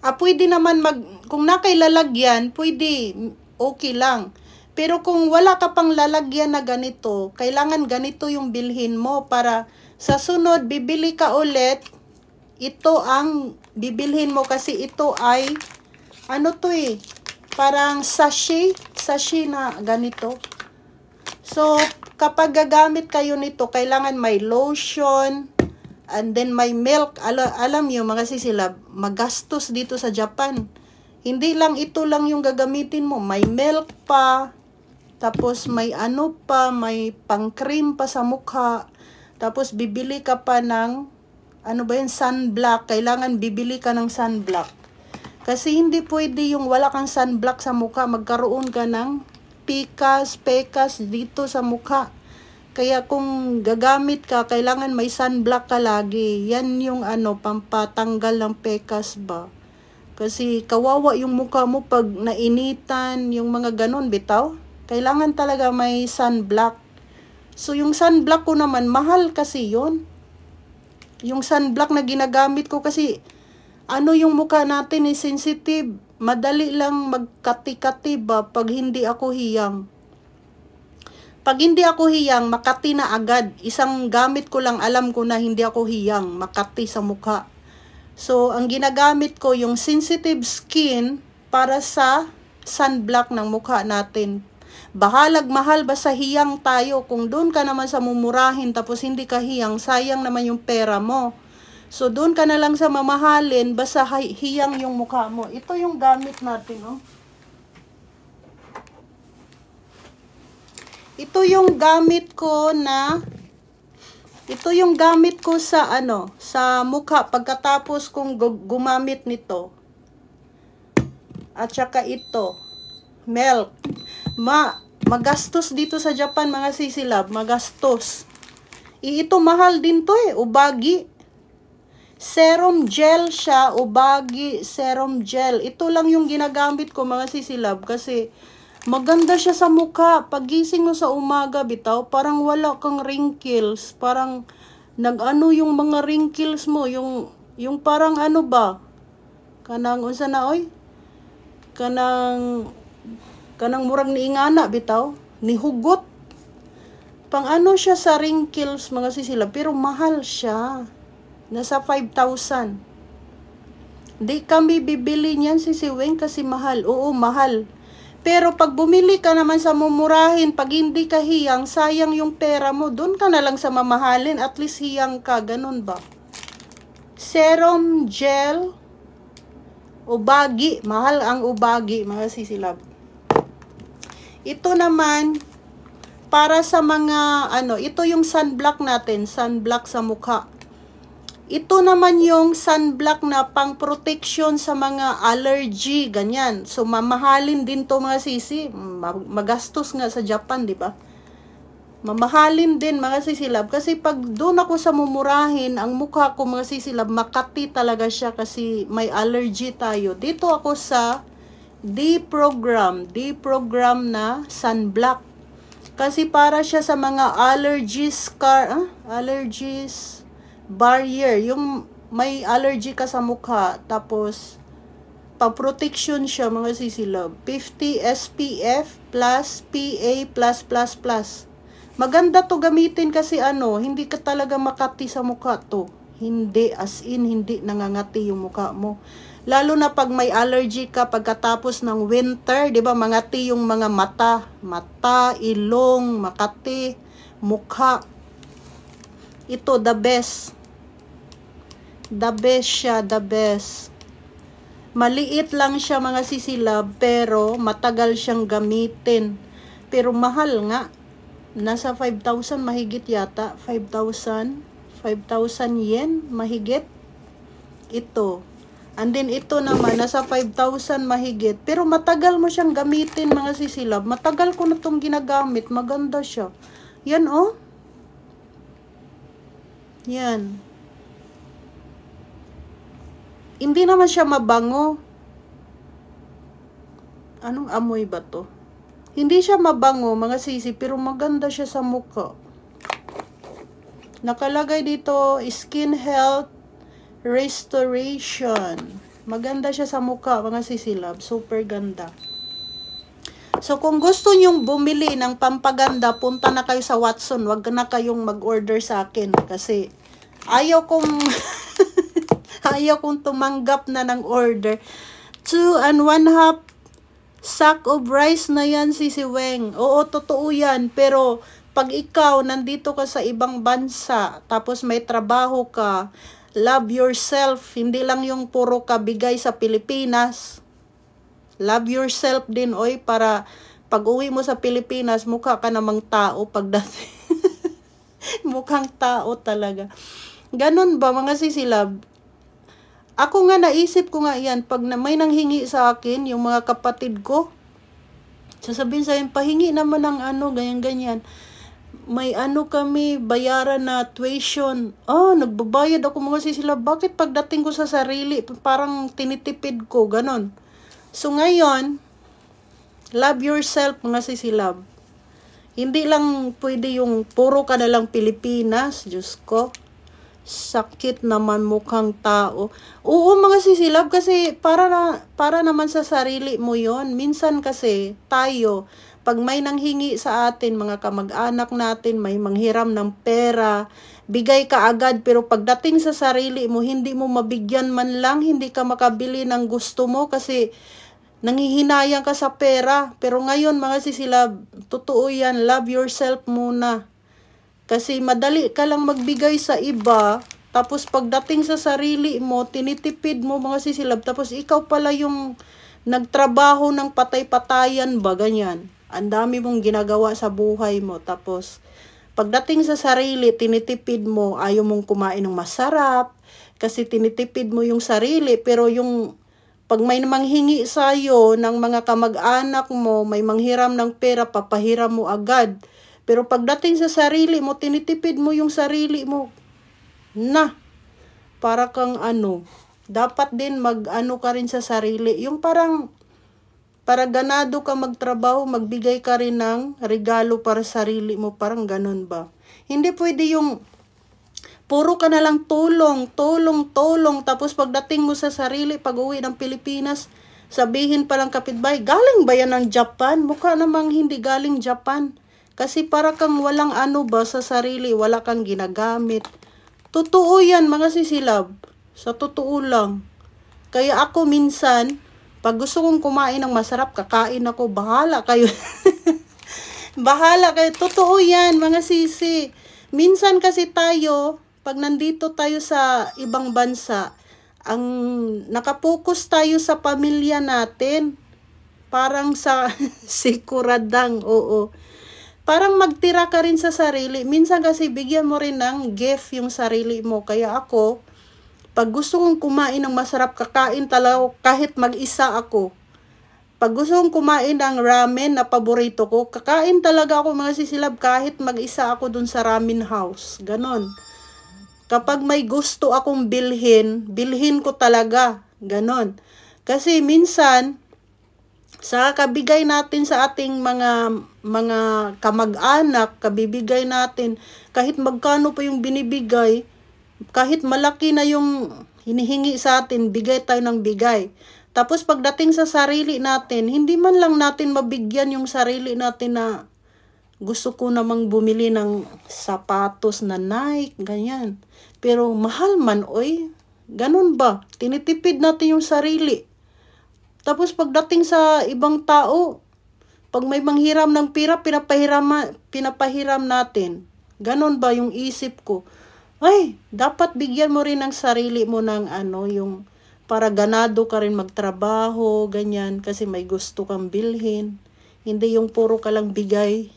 pwede naman kung nakailalagyan, pwede, okay lang. Pero kung wala ka pang lalagyan na ganito, kailangan ganito yung bilhin mo para sa sunod, bibili ka ulit, ito ang bibilhin mo kasi ito ay, parang sachet na ganito. So, kapag gagamit kayo nito, kailangan may lotion, and then may milk. Alam niyo mga sisilab, magastos dito sa Japan. Hindi lang ito lang yung gagamitin mo. May milk pa. Tapos may may pang-cream pa sa mukha. Tapos bibili ka pa ng, sunblock. Kailangan bibili ka ng sunblock. Kasi hindi pwede yung wala kang sunblock sa mukha. Magkaroon ka ng pekas dito sa mukha. Kaya kung gagamit ka, kailangan may sunblock ka lagi. Yan yung pampatanggal ng pekas ba. Kasi kawawa yung mukha mo pag nainitan, yung mga ganon, bitaw. Kailangan talaga may sunblock. So yung sunblock ko naman, mahal kasi yun. Yung sunblock na ginagamit ko kasi, yung mukha natin is sensitive. Madali lang magkati-kati ba pag hindi ako hiyang. Pag hindi ako hiyang, makati na agad. Isang gamit ko lang, alam ko na hindi ako hiyang, makati sa mukha. So, ang ginagamit ko, yung sensitive skin para sa sunblock ng mukha natin. Bahalag mahal ba sa hiyang tayo? Kung doon ka naman sa mumurahin tapos hindi ka hiyang, sayang naman yung pera mo. So, doon ka na lang sa mamahalin, basta hiyang yung mukha mo. Ito yung gamit natin, oh. Ito yung gamit ko sa sa mukha pagkatapos kong gumamit nito. At saka ito, milk. Magastos dito sa Japan mga sisilab, magastos. Ito mahal din to ubagi. Serum gel siya, ubagi serum gel. Ito lang yung ginagamit ko mga sisilab kasi maganda siya sa mukha. Pagising mo sa umaga, bitaw, parang wala kang wrinkles. Parang yung mga wrinkles mo, yung parang ba? Kanang unsa na oy? Kanang murag ni ingana bitaw, ni hugot. Pang ano siya sa wrinkles, mga sisilab, pero mahal siya. Nasa 5,000. Di kami bibili niyan, Sisi Weng, kasi mahal. Oo, mahal. Pero pag bumili ka naman sa mumurahin, pag hindi ka hiyang, sayang yung pera mo, doon ka na lang sa mamahalin, at least hiyang ka, ganun ba? Serum gel, ubagi, mahal ang ubagi, mga sisilab. Ito naman, para sa mga, ito yung sunblock natin, sunblock sa mukha. Ito naman yung sunblock na pang protection sa mga allergy, ganyan. So, mamahalin din to mga sisi. Magastos nga sa Japan, di ba? Mamahalin din mga sisilab. Kasi pag doon ako sa mumurahin, ang mukha ko mga sisilab, makati talaga siya kasi may allergy tayo. Dito ako sa D-program na sunblock. Kasi para siya sa mga allergies barrier, yung may allergy ka sa mukha, tapos pa-protection siya mga sisilab. 50 SPF plus PA+++. Maganda to gamitin kasi hindi ka talaga makati sa mukha to. Hindi, as in, hindi nangangati yung mukha mo. Lalo na pag may allergy ka pagkatapos ng winter, di ba, mangati yung mga mata, ilong, makati, mukha. Ito, the best. The best siya, the best. Maliit lang siya mga sisilab, pero matagal siyang gamitin. Pero mahal nga. Nasa 5,000 mahigit yata. 5,000 yen mahigit. Ito. And then ito naman, nasa 5,000 mahigit. Pero matagal mo siyang gamitin mga sisilab. Matagal ko na itong ginagamit. Maganda siya. Yan oh. Yan. Hindi naman siya mabango. Anong amoy ba to? Hindi siya mabango mga sisi, pero maganda siya sa mukha. Nakalagay dito, skin health restoration. Maganda siya sa mukha mga sisilab. Super ganda. So kung gusto nyong bumili ng pampaganda, punta na kayo sa Watson. Wag na kayong mag-order sa akin. Kasi ayaw kong tumanggap na ng order. 2 1/2 sack of rice na yan, Sisi Weng. Oo, totoo yan. Pero pag ikaw nandito ka sa ibang bansa, tapos may trabaho ka, love yourself. Hindi lang yung puro ka bigay sa Pilipinas. Love yourself din, oy, para pag uwi mo sa Pilipinas, mukha ka namang tao pagdating. Mukhang tao talaga. Ganun ba mga sisilab? Ako nga naisip ko nga yan, pag may nanghingi sa akin, yung mga kapatid ko, sasabihin sa akin, pahingi naman ng ganyan-ganyan. May kami, bayaran na tuition. Nagbabayad ako mga sisilab. Bakit pagdating ko sa sarili, parang tinitipid ko, ganon. So ngayon, love yourself mga sisilab. Hindi lang pwede yung puro ka na lang Pilipinas, Diyos ko. Sakit naman mukhang tao. Oo mga sisilab, kasi para naman sa sarili mo yon. Minsan kasi tayo, pag may nanghingi sa atin, mga kamag-anak natin, may manghiram ng pera, bigay ka agad, pero pagdating sa sarili mo, hindi mo mabigyan man lang, hindi ka makabili ng gusto mo kasi nanghihinayang ka sa pera. Pero ngayon mga sisilab, totoo yan, love yourself muna. Kasi madali ka lang magbigay sa iba, tapos pagdating sa sarili mo, tinitipid mo mga sisilab, tapos ikaw pala yung nagtrabaho ng patay-patayan ba, ganyan. Ang dami mong ginagawa sa buhay mo, tapos pagdating sa sarili, tinitipid mo, ayaw mong kumain ng masarap, kasi tinitipid mo yung sarili, pero yung pag may manghingi sa'yo ng mga kamag-anak mo, may manghiram ng pera, papahiram mo agad. Pero pagdating sa sarili mo, tinitipid mo yung sarili mo. Para kang dapat din ka rin sa sarili. Yung parang, para ganado ka magtrabaho, magbigay ka rin ng regalo para sa sarili mo. Parang ganun ba? Hindi pwede yung, puro ka na lang tulong. Tapos pagdating mo sa sarili, pag uwi ng Pilipinas, sabihin palang kapitbahay, galing ba yan ng Japan? Mukha namang hindi galing Japan. Kasi para kang walang ano ba sa sarili, wala kang ginagamit. Totoo yan mga sisilab. Sa totoo lang. Kaya ako minsan, pag gusto kong kumain ng masarap, kakain ako, bahala kayo. Bahala kayo. Totoo yan mga sisi. Minsan kasi tayo, pag nandito tayo sa ibang bansa, ang nakapokus tayo sa pamilya natin. Parang sa sikuradang, oo. Parang magtira ka rin sa sarili. Minsan kasi bigyan mo rin ng gift yung sarili mo. Kaya ako, pag gusto kong kumain ng masarap, kakain talaga kahit mag-isa ako. Pag gusto kong kumain ng ramen na paborito ko, kakain talaga ako mga sisilab kahit mag-isa ako dun sa ramen house. Ganon. Kapag may gusto akong bilhin ko talaga. Ganon. Kasi minsan, sa kabigay natin sa ating mga kamag-anak, kabibigay natin, kahit magkano pa yung binibigay, kahit malaki na yung hinihingi sa atin, bigay tayo ng bigay. Tapos pagdating sa sarili natin, hindi man lang natin mabigyan yung sarili natin na gusto ko namang bumili ng sapatos na Nike, ganyan. Pero mahal man, oy. Ganun ba? Tinitipid natin yung sarili. Tapos pagdating sa ibang tao, pag may manghiram ng pira, pinapahiram natin. Ganon ba yung isip ko? Ay, dapat bigyan mo rin ng sarili mo ng yung para ganado ka rin magtrabaho, ganyan, kasi may gusto kang bilhin. Hindi yung puro ka lang bigay,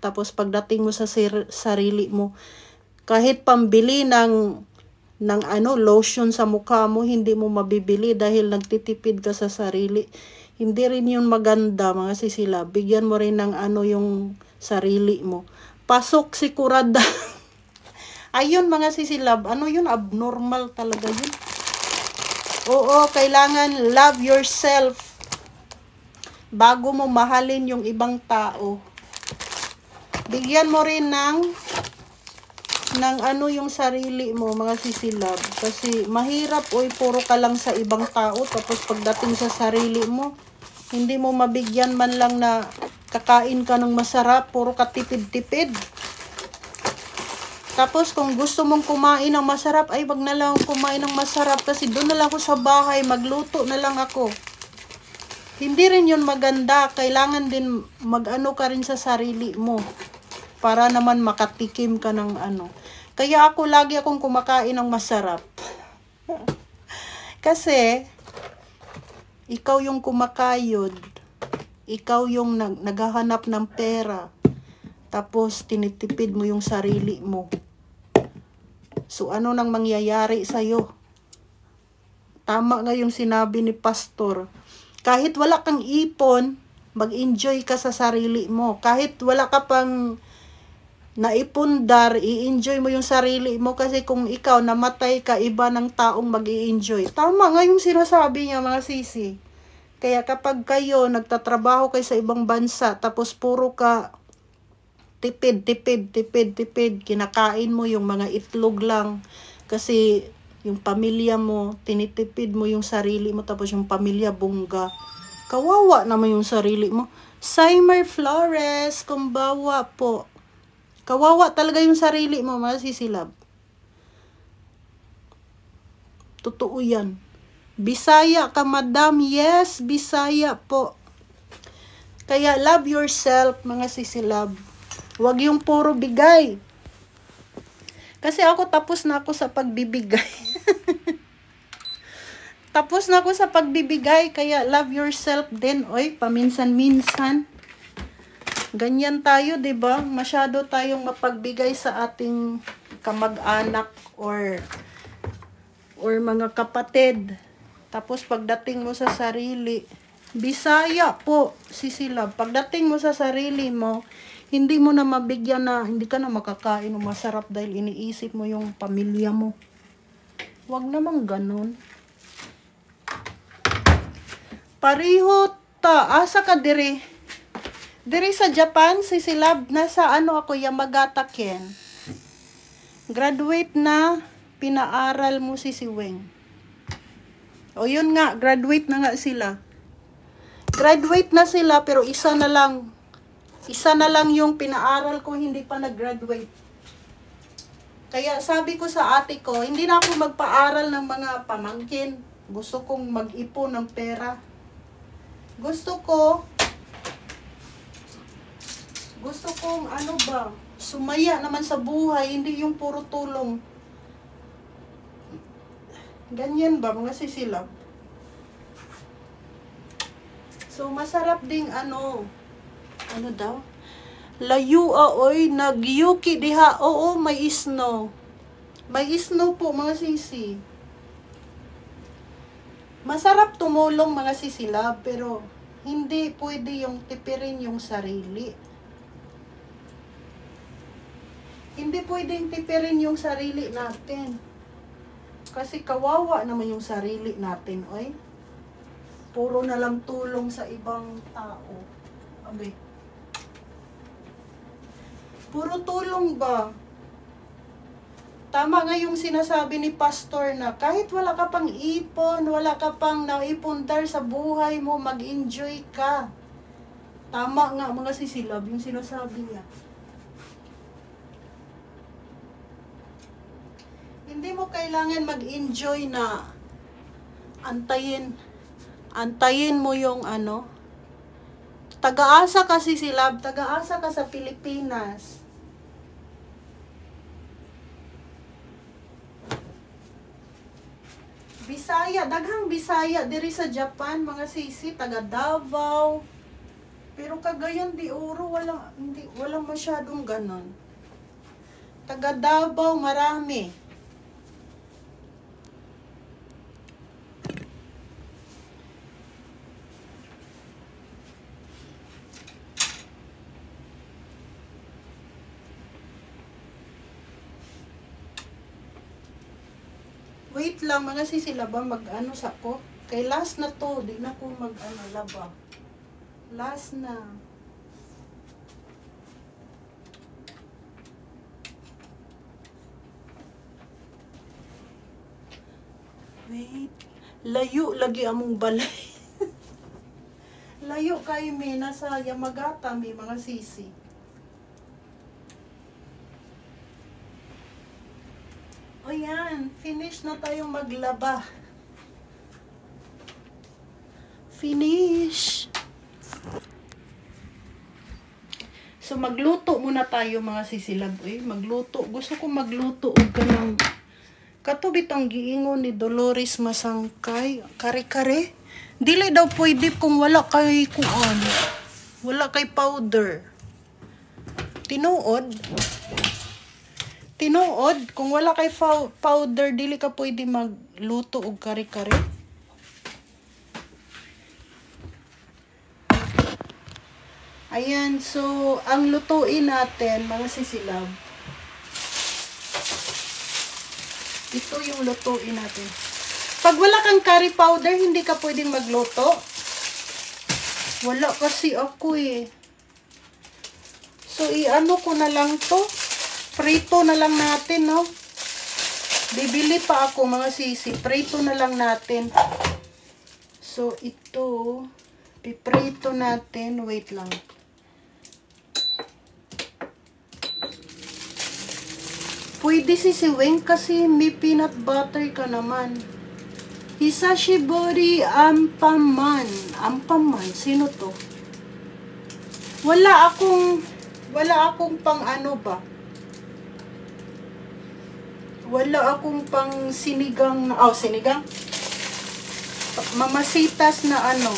tapos pagdating mo sa sarili mo, kahit pambili ng lotion sa mukha mo, hindi mo mabibili dahil nagtitipid ka sa sarili. Hindi rin yun maganda mga sisila. Bigyan mo rin ng yung sarili mo. Pasok sigurada. Ayun mga sisilab, yun, abnormal talaga yun. Oo, kailangan love yourself bago mo mahalin yung ibang tao. Bigyan mo rin ng yung sarili mo mga sisilab. Kasi mahirap, puro ka lang sa ibang tao, tapos pagdating sa sarili mo, hindi mo mabigyan man lang na kakain ka ng masarap, puro ka tipid-tipid. Tapos kung gusto mong kumain ng masarap, ay wag na lang kumain ng masarap kasi doon na lang ako sa bahay, magluto na lang ako. Hindi rin yun maganda. Kailangan din ka rin sa sarili mo para naman makatikim ka ng Kaya ako lagi akong kumakain ng masarap. Kasi ikaw yung kumakayod. Ikaw yung naghahanap ng pera. Tapos tinitipid mo yung sarili mo. So ano nang mangyayari sa'yo? Tama nga yung sinabi ni Pastor. Kahit wala kang ipon, mag-enjoy ka sa sarili mo. Kahit wala ka pang naipundar, i-enjoy mo yung sarili mo. Kasi kung ikaw namatay ka, iba ng taong mag-i-enjoy. Tama nga yung sinasabi niya mga sisi. Kaya kapag kayo nagtatrabaho kayo sa ibang bansa, tapos puro ka tipid, kinakain mo yung mga itlog lang. Kasi yung pamilya mo, tinitipid mo yung sarili mo, tapos yung pamilya bongga. Kawawa naman yung sarili mo. Seymour Flores, kumbawa po. Kawawa talaga yung sarili mo, mga sisilab. Totoo yan. Bisaya ka, madam. Yes, Bisaya po. Kaya love yourself, mga sisilab. Huwag yung puro bigay. Kasi ako tapos na ako sa pagbibigay. Tapos na ako sa pagbibigay. Kaya love yourself din. Oy, paminsan-minsan. Ganyan tayo, 'di ba? Masyado tayong mapagbigay sa ating kamag-anak or mga kapatid. Tapos pagdating mo sa sarili, Bisaya po, sisilab. Pagdating mo sa sarili mo, hindi mo na mabigyan na, hindi ka na makakain ng masarap dahil iniisip mo yung pamilya mo. Huwag namang ganun. Pariho ta, asa ka diri? Diri sa Japan, sisilab, nasa ako, Yamagata Ken. Graduate na, pinaaral mo si Weng. O yun nga, graduate na nga sila. Graduate na sila, pero isa na lang Isa na lang yung pinaaral ko, hindi pa nag-graduate. Kaya sabi ko sa ate ko, hindi na ako magpaaral ng mga pamangkin. Gusto kong mag-ipon ng pera. Gusto kong ano ba, sumaya naman sa buhay, hindi yung puro tulong. Ganyan ba mga sisilab? So masarap ding ano daw? Layu oy, nagyuki diha. Oo, may snow. May snow po mga sisi. Masarap tumulong mga sisilab, pero hindi pwede yung tipirin yung sarili. Hindi pwedeng tipirin yung sarili natin. Kasi kawawa naman yung sarili natin, oy. Puro na lang tulong sa ibang tao. Abay. Puro tulong ba? Tama nga yung sinasabi ni pastor na kahit wala ka pang ipon, wala ka pang naipundar sa buhay mo, mag-enjoy ka. Tama nga mga sisilab yung sinasabi niya. Hindi mo kailangan mag-enjoy na antayin mo yung ano. Taga-asa ka sisilab, taga-asa ka sa Pilipinas. Bisaya, daghang Bisaya diri sa Japan, mga sisi, taga Davao. Pero Cagayan de Oro walang masyadong ganon. Taga Davao marami. Wait lang mga sisilaba, mag-ano sa ko. Kay last na to, di na ko mag-ano laba. Last na. Wait. Layo lagi among balay. Layo kay mi nasa Yamagata mi mga sisi. O yan, finish na tayong maglaba. Finish. So magluto muna tayo mga sisilab. Magluto. Gusto ko magluto og kanang katubit ang giingon ni Dolores Masangkay. Kare-kare. Dili daw pwede kung wala kay kuan. Wala kay powder. Tinuod, kung wala kay powder, dili ka pwede magluto og kare-kare. Ayan, so, ang lutuin natin, mga sisilab. Ito yung lutuin natin. Pag wala kang curry powder, hindi ka pwedeng magluto. Wala kasi ako eh. So, i-ano ko na lang to. Prito na lang natin, no? Bibili pa ako, mga sisi. Prito na lang natin. So, ito, piprito natin. Wait lang. Pwede sisiwing kasi may peanut butter ka naman. Hisashibori Ampaman. Ampaman? Sino to? Wala akong pang ano ba? Wala akong pang sinigang, sinigang? Mamasitas na ano.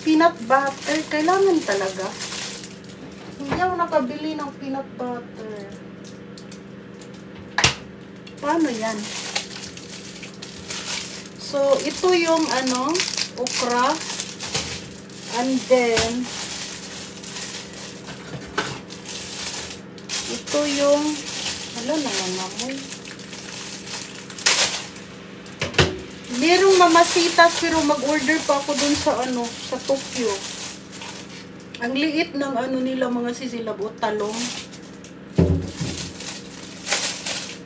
Peanut butter. Kailangan talaga. Hindi ako nakabili ng peanut butter. Paano yan? So, ito yung ano, okra. And then, ito yung, nangangamoy. Merong mamasitas pero mag-order pa ako dun sa ano, sa Tokyo. Ang liit ng ano nila mga sisilab o talong.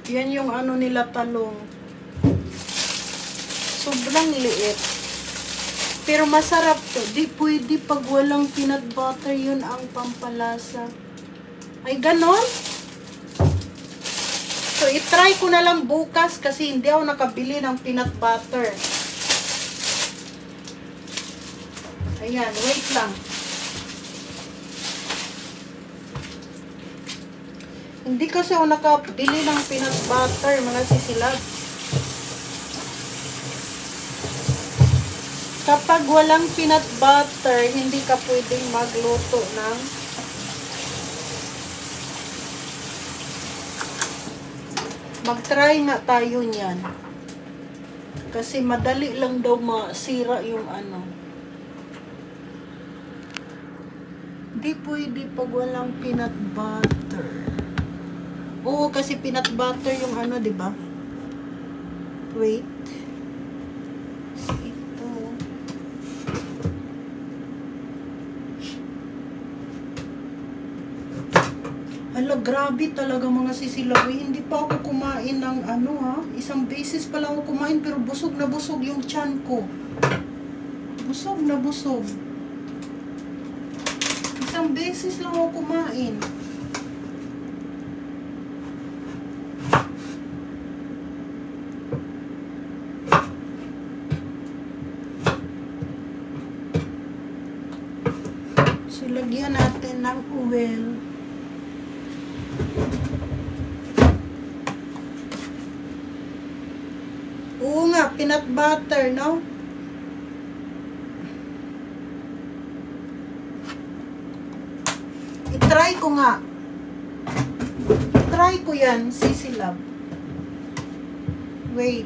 Yan yung ano nila talong. Sobrang liit. Pero masarap to. Di pwede pag walang peanut butter, yun ang pampalasa. Ay, ganon? So, itry ko na lang bukas kasi hindi ako nakabili ng peanut butter. Ayan, wait lang. Hindi kasi ako nakabili ng peanut butter, mga sisilab. Kapag walang peanut butter, hindi ka pwedeng magluto ng mag-try nga tayo niyan. Kasi madali lang daw masira yung ano. Hindi pwede pag walang peanut butter. Oo, kasi peanut butter yung ano, di ba? Wait. Hala, grabe talaga mga sisilawi. Hindi pa ako kumain ng ano ha. Isang beses pa lang ako kumain pero busog na busog yung tiyan ko. Busog na busog. Isang beses lang ako kumain. So, lagyan natin ng oil. Oo nga, peanut butter, no? I-try ko nga. I-try ko yan, sisilab. Wait.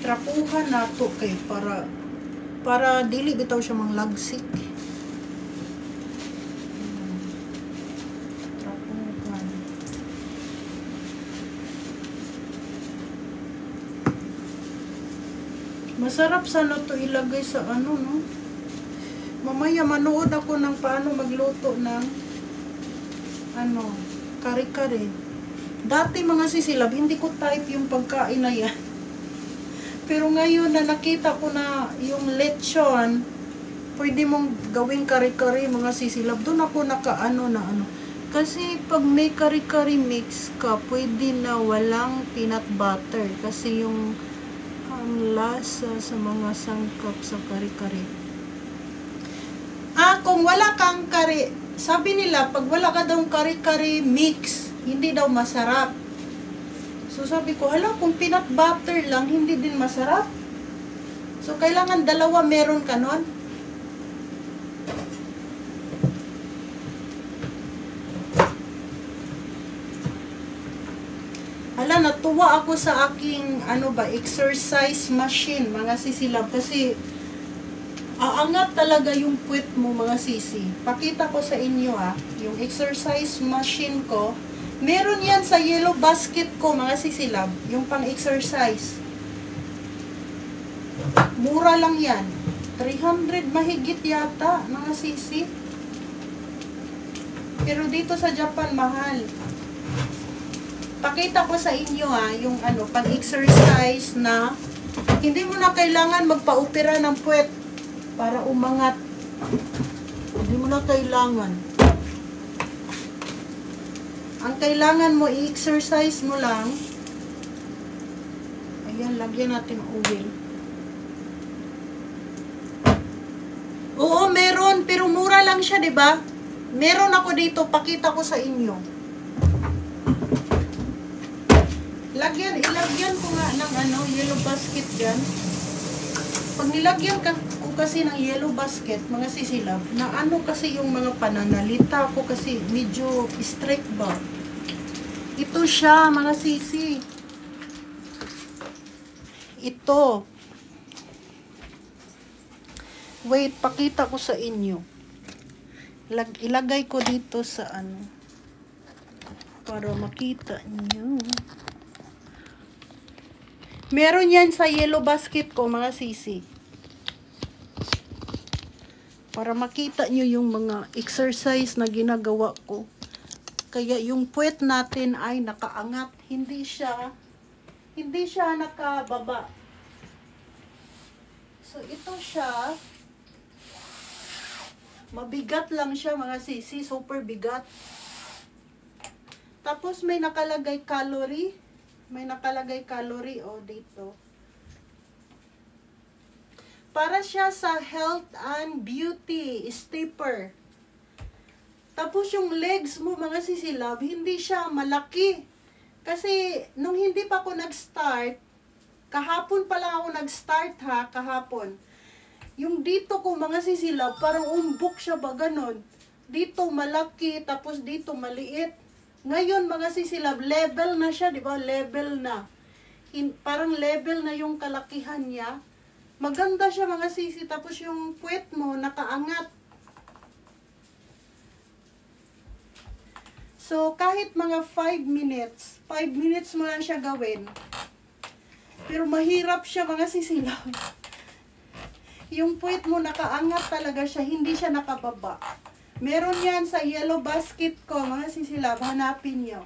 Trapuhan na to kay para dili bitaw siya manglagsik. Trapuhan. Masarap sana to ilagay sa ano, no? Mamaya manood ako ng paano magluto ng ano, kare-kare. Dati mga sisilab, hindi ko type yung pagkain na yan. Pero ngayon na nakita ko na yung lechon, pwede mong gawing kare-kare mga sisilab. Doon ako nakaano na ano. Kasi pag may kare-kare mix ka, pwede na walang peanut butter. Kasi yung ang lasa sa mga sangkap sa kare-kare. Kung wala kang kare, sabi nila, pag wala ka daw kare-kare mix, hindi daw masarap. So sabi ko, hala, kung peanut butter lang, hindi din masarap. So kailangan dalawa meron ka nun. Hala, natuwa ako sa aking, ano ba, exercise machine, mga sisilab. Kasi, aangat talaga yung puwet mo, mga sisi. Pakita ko sa inyo, yung exercise machine ko. Meron yan sa yellow basket ko, mga sisilab. Yung pang-exercise. Mura lang yan. 300 mahigit yata, mga sisi. Pero dito sa Japan, mahal. Pakita ko sa inyo, yung ano, pang-exercise na hindi mo na kailangan magpa-opera ng puwet para umangat. Hindi mo na kailangan. Ang kailangan mo, i-exercise mo lang. Ayan, lagyan natin oil. Oo, meron. Pero mura lang siya, diba? Meron ako dito. Pakita ko sa inyo. ilagyan ko nga ng ano, yellow basket dyan. Pag nilagyan ko kasi ng Yellow Basket, mga sisilab, na ano kasi yung mga pananalita ko kasi medyo strict ba. Ito siya, mga sisi. Ito. Wait, pakita ko sa inyo. Ilagay ko dito sa ano. Para makita niyo. Meron yan sa Yellow Basket ko, mga sisi. Para makita nyo yung mga exercise na ginagawa ko. Kaya yung puwet natin ay nakaangat. Hindi siya nakababa. So, ito siya. Mabigat lang siya, mga sisi. Super bigat. Tapos, may nakalagay calorie. Dito. Para siya sa health and beauty stepper. Tapos yung legs mo, mga sisilab, hindi siya malaki. Kasi nung hindi pa ako nag-start, kahapon pa lang ako nag-start kahapon. Yung dito ko, mga sisilab, parang umbok siya ba ganon. Dito malaki, tapos dito maliit. Ngayon, mga sisilab, level na siya, di ba? Level na. Parang level na yung kalakihan niya. Maganda siya, mga sisi. Tapos yung puwet mo, nakaangat. So, kahit mga 5 minutes mo lang siya gawin. Pero mahirap siya, mga sisilab. Yung puwet mo, nakaangat talaga siya. Hindi siya nakababa. Meron yan sa Yellow Basket ko, mga sisilab. Hanapin nyo.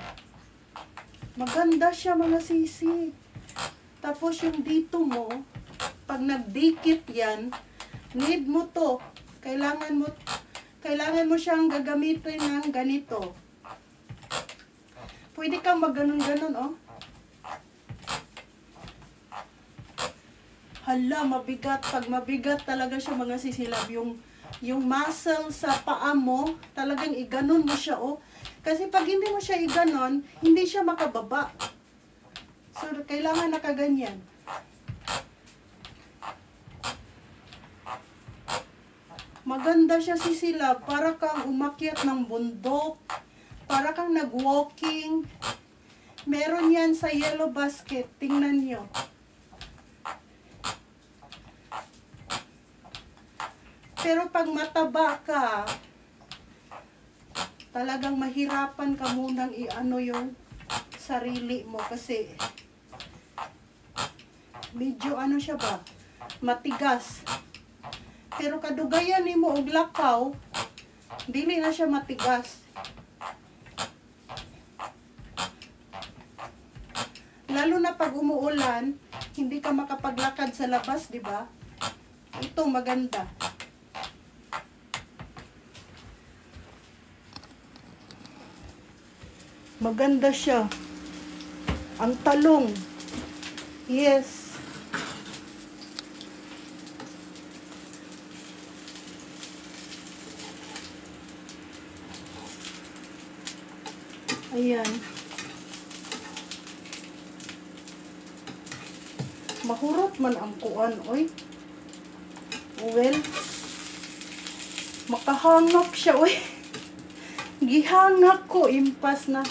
Maganda siya, mga sisi. Tapos yung dito mo, pag nagdikit yan, need mo to. Kailangan mo siyang gagamitin ng ganito. Pwede kang magganon-ganon, oh. Hala, mabigat. Pag mabigat talaga siya, mga sisilab. Yung muscle sa paa mo, talagang iganon mo siya, oh. Kasi pag hindi mo siya iganon, hindi siya makababa. So, kailangan nakaganyan. Maganda siya, sisilab. Para kang umakyat ng bundok. Para kang nag-walking. Meron yan sa Yellow Basket. Tingnan nyo. Pero pag mataba ka, talagang mahirapan ka munang i-ano yung sarili mo kasi medyo ano siya ba, matigas. Pero kadugayan ni mo og lakaw, dili na siya matigas. Lalo na pag umuulan, hindi ka makapaglakad sa labas, di ba? Ito maganda. Maganda siya. Ang talong. Yes. Ayan. Mahurot man ang kuan, oy. Well, makahangak siya, oy. Gihangak ko, impas na.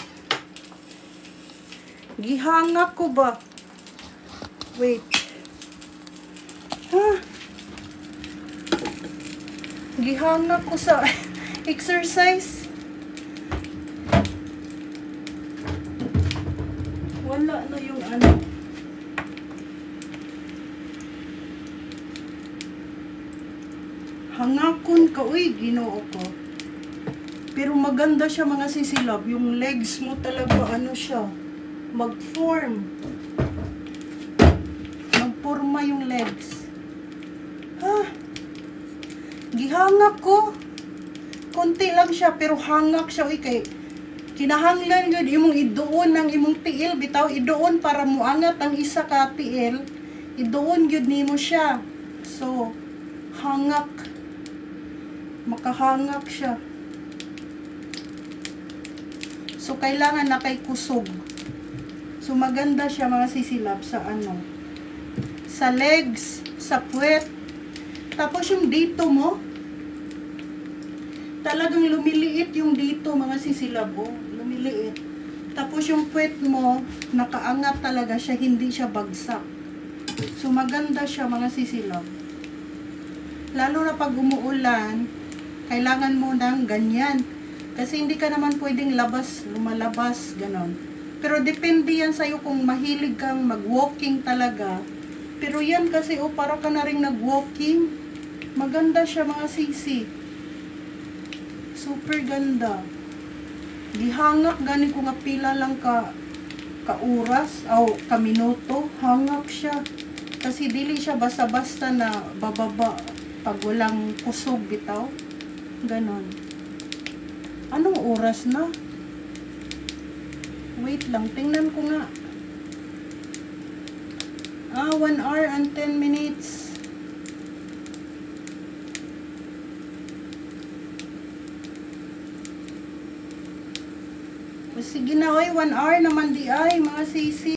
Gihangak ko ba? Wait. Gihangak ko sa exercise. Wala na yung ano. Hangakon ka, uy, Ginoo ko. Pero maganda siya, mga sisilab. Yung legs mo talaga, ano siya, mag-form. Magporma yung legs. Gihangak ko. Konti lang siya, pero hangak siya. Uy, kay kinahanglan yun, imong idoon ng imong tiil. Bitaw, idoon para muangat ang isa ka tiil. Idoon yun nimo siya. So, hangak. Makahangak siya. So, kailangan na kay kusog. So, maganda siya, mga sisilab, sa ano. Sa legs, sa puwet. Tapos yung dito mo, talagang lumiliit yung dito, mga sisilabo. Lumiliit. Tapos yung puwet mo, nakaangat talaga siya, hindi siya bagsak. So maganda siya, mga sisilab. Lalo na pag umuulan, kailangan mo ng ganyan. Kasi hindi ka naman pwedeng lumalabas, ganon. Pero depende yan sa'yo kung mahilig kang mag-walking talaga. Pero yan kasi, para ka na rin nag-walking. Maganda siya, mga sisi. Super ganda. Gihangak gani ko nga pila lang ka oras o ka minuto, hangak siya. Kasi dili siya basta-basta na bababa pag walang kusog bitaw. Ganon. Anong oras na? Wait lang, tingnan ko nga. 1 hour and 10 minutes. Sige na, 1 hour naman di ay, mga sisi.